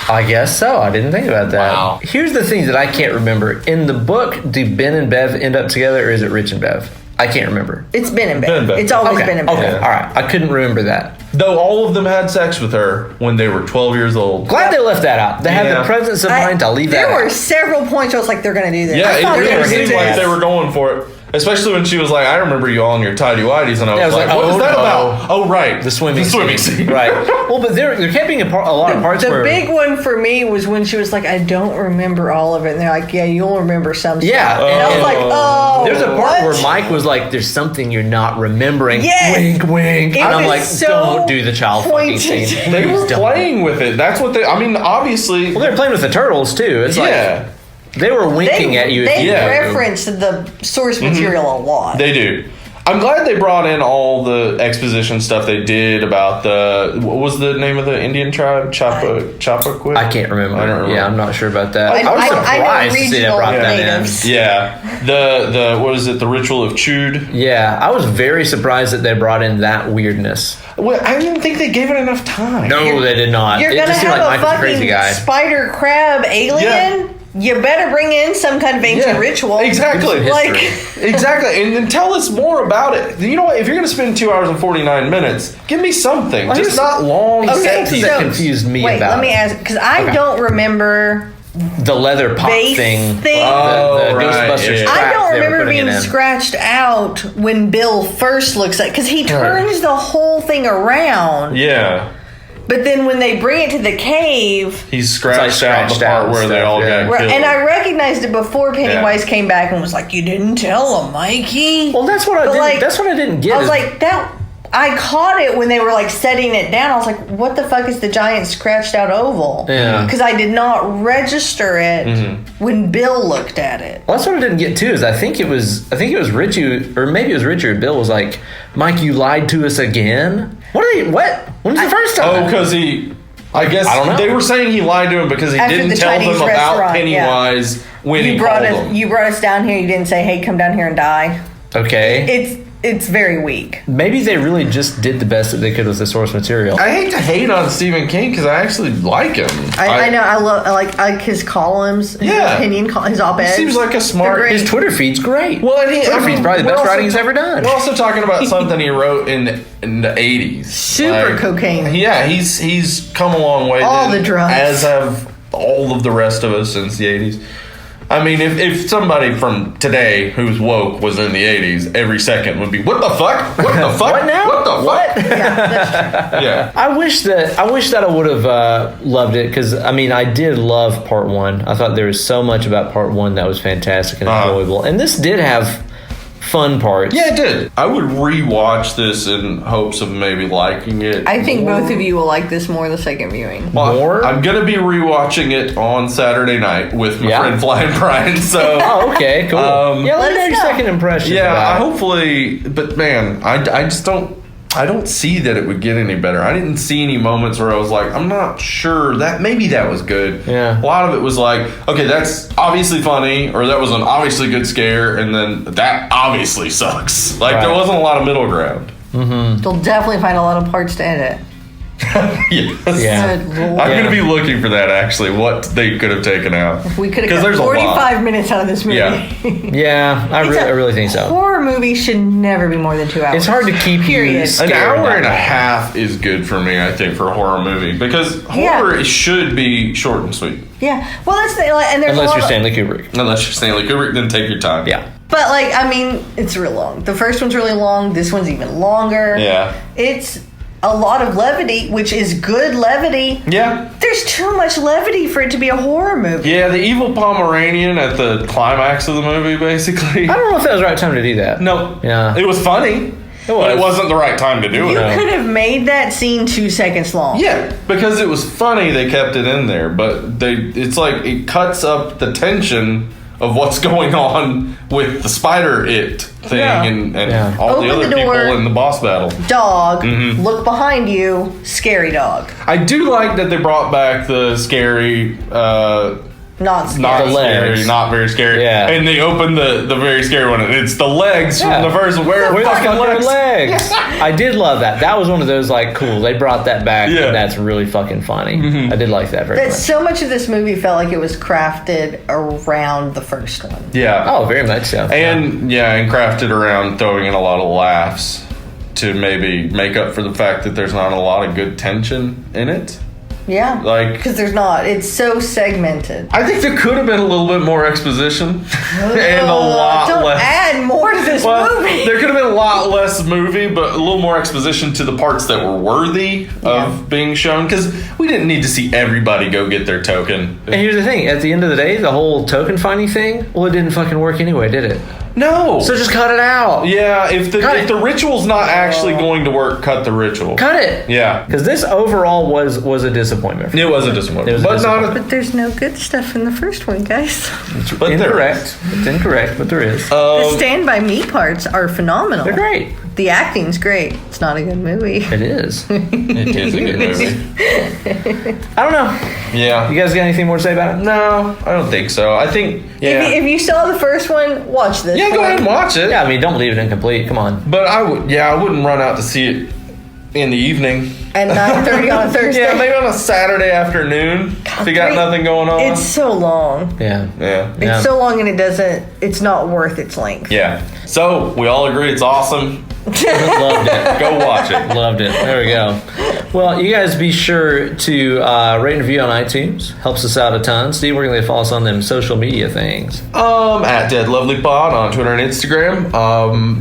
I guess so. I didn't think about that. Wow. Here's the thing that I can't remember. In the book, do Ben and Bev end up together, or is it Rich and Bev? I can't remember. It's been in Been in bed. bed. It's always Okay. been in bed. Okay. All right. I couldn't remember that. Though all of them had sex with her when they were 12 years old. Glad they left that out. They had Yeah. the presence of mind to leave that There were out. several points I was like, they're going to do this. Yeah, I it thought they really were seemed gonna do like this. they were going for it. Especially when she was like, I remember you all in your tidy whities, and I was like, what is that no. about? Oh, right. The swimming scene. Right. Well, but there kept being a lot of parts The where... big one for me was when she was like, I don't remember all of it. And they're like, yeah, you'll remember some Yeah. stuff. And I was like, oh, There's a part what? where Mike was like, there's something you're not remembering. Yes. Wink, wink. It And I'm was like, so don't do the child fucking pointed. scene. They were playing with it. That's what they. I mean, obviously. Well, they're playing with the turtles too. It's like they were winking at you. They referenced the source material a lot. They do. I'm glad they brought in all the exposition stuff they did about what was the name of the Indian tribe? Chappaquiddick? I can't remember. I don't remember. Yeah, I'm not sure about that. I was know surprised to see they regional brought that natives. in. Yeah. The what is it? The ritual of Chud. Yeah, I was very surprised that they brought in that weirdness. Well, I didn't think they gave it enough time. No, they did not. You're It gonna just seemed have like a Mike was a crazy fucking guy. spider crab alien. Yeah. You better bring in some kind of ancient ritual. Exactly. Like, Exactly. And then tell us more about it. You know what? If you're going to spend 2 hours and 49 minutes, give me something. Just not long Okay, set Something pieces. that confused me wait, about let me ask, because I don't remember. the leather pop Base thing. thing. Oh, the right, Ghostbusters yeah. strap I don't they were remember putting being it in. scratched out when Bill first looks at, because he turns the whole thing around. Yeah. But then when they bring it to the cave, He's scratched It's like out the scratched out part where and they stuff, all yeah. got killed. and I recognized it before Pennywise came back and was like, "You didn't tell him, Mikey." Well, that's what I But, didn't. like, That's what I didn't get. I was is- like, that. I caught it when they were like setting it down. I was like, "What the fuck is the giant scratched out oval?" Yeah. Because I did not register it when Bill looked at it. well, that's what I didn't get too. Is I think it was Richie, or maybe it was Richard. Bill was like, "Mike, you lied to us again." What? When's the first time? Oh, because I guess I don't know. they were saying he lied to him because he After didn't the tell them Chinese about restaurant, Pennywise when he You brought called us. them. You brought us down here. You didn't say, "Hey, come down here and die." Okay. It's very weak. Maybe they really just did the best that they could with the source material. I hate to hate on Stephen King because I actually like him. I know. I like his columns. His opinion. His op-eds. Seems like a smart. They're great. His Twitter feed's great. Well, and Twitter feed's probably the best writing he's ever done. We're also talking about something he wrote in the 80s. Super cocaine. Yeah, he's come a long way. All the drugs. As have all of the rest of us since the 80s. I mean, if somebody from today who's woke was in the 80s, every second would be, what the fuck? What the fuck? What now? What the fuck? Yeah, that's true. Yeah. I wish that I would have loved it, because I mean I did love part one. I thought there was so much about part one that was fantastic and enjoyable, and this did have fun parts. Yeah, it did. I would rewatch this in hopes of maybe liking it. I think both of you will like this more the second viewing. Well, More? I'm gonna be rewatching it on Saturday night with my Yeah. friend Flying Brian. So Oh, okay, cool. yeah, let me know let us your know. second impression. yeah, about it. hopefully. But man, I just don't. I don't see that it would get any better. I didn't see any moments where I was like, I'm not sure that maybe that was good. Yeah. A lot of it was like, okay, that's obviously funny, or that was an obviously good scare, and then that obviously sucks. Like there Right. wasn't a lot of middle ground. They'll definitely find a lot of parts to edit. Yes. Yeah. Good Lord. I'm Yeah. going to be looking for that, actually, what they could have taken out. We could have 'Cause got there's a lot. 45 minutes out of this movie. Yeah. Yeah, I really think so. Horror movie should never be more than 2 hours. It's hard to keep Period. you An scared hour that and a way. half is good for me, I think, for a horror movie. Because Yeah. horror should be short and sweet. Yeah. Well, that's the, like, and there's Unless a you're lot Stanley Kubrick. Unless you're Stanley Kubrick, then take your time. Yeah. But like, I mean, it's real long. The first one's really long. This one's even longer. Yeah. It's a lot of levity, which is good levity. Yeah. There's too much levity for it to be a horror movie. Yeah, the evil Pomeranian at the climax of the movie, basically. I don't know if that was the right time to do that. No. Yeah. It was funny, but it wasn't the right time to do You it. could have made that scene 2 seconds long. Yeah, because it was funny, they kept it in there, but it's like it cuts up the tension of what's going on with the spider thing Yeah. and Yeah. all Open the other the door. people in the boss battle. Dog, Mm-hmm. look behind you, scary dog. I do like that they brought back the scary, Not scary. not The scary, legs. not very scary. Yeah. And they opened the very scary one. And it's the legs Yeah. from the first one. Where Where the fucking fuck are legs? legs? I did love that. That was one of those like cool. They brought that back, Yeah. and that's really fucking funny. I did like that very That much. so much of this movie felt like it was crafted around the first one. Yeah. Oh, very much so. And crafted around throwing in a lot of laughs to maybe make up for the fact that there's not a lot of good tension in it. Yeah. Like- because there's not. It's so segmented. I think there could have been a little bit more exposition and a lot Don't less. add more to this movie. There could have been a lot less movie, but a little more exposition to the parts that were worthy of being shown. Because we didn't need to see everybody go get their token. And here's the thing: at the end of the day, the whole token finding thing, well, it didn't fucking work anyway, did it? No. So just cut it out. Yeah, if the ritual's not actually going to work, cut the ritual. Cut it. Yeah. Because this overall was a disappointment. It was a disappointment. But there's no good stuff in the first one, guys. But incorrect. It's incorrect, but there is. The Stand By Me parts are phenomenal. They're great. The acting's great. It's not a good movie. It is. It is a good movie. I don't know. Yeah. You guys got anything more to say about it? No, I don't think so. I think, If you saw the first one, watch this. Yeah, go ahead and watch it. Yeah, I mean, don't leave it incomplete. Come on. But I wouldn't run out to see it in the evening. At 9:30 on a Thursday. Yeah, maybe on a Saturday afternoon if you got nothing going on. It's so long. Yeah. It's so long and it's not worth its length. Yeah. So, we all agree it's awesome. Loved it. Go watch it. Loved it. There we go. Well, you guys be sure to rate and review on iTunes. Helps us out a ton. Steve, we're going to follow us on them social media things. At Dead Lovely Pod on Twitter and Instagram.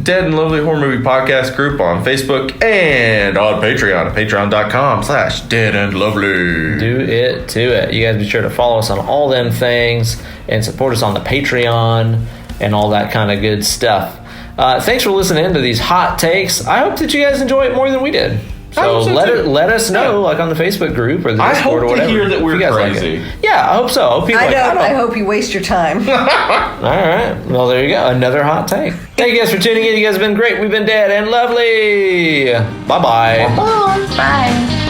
Dead and Lovely Horror Movie Podcast group on Facebook and on Patreon at patreon.com/Dead and Lovely. Do it to it. You guys be sure to follow us on all them things and support us on the Patreon and all that kind of good stuff. Thanks for listening to these hot takes. I hope that you guys enjoy it more than we did. So let us know, like on the Facebook group or the Discord or whatever. I hope to hear that we're crazy. Like yeah, I hope so. I hope you waste your time. All right. Well, there you go. Another hot take. Thank you guys for tuning in. You guys have been great. We've been Dead and Lovely. Bye-bye. Bye.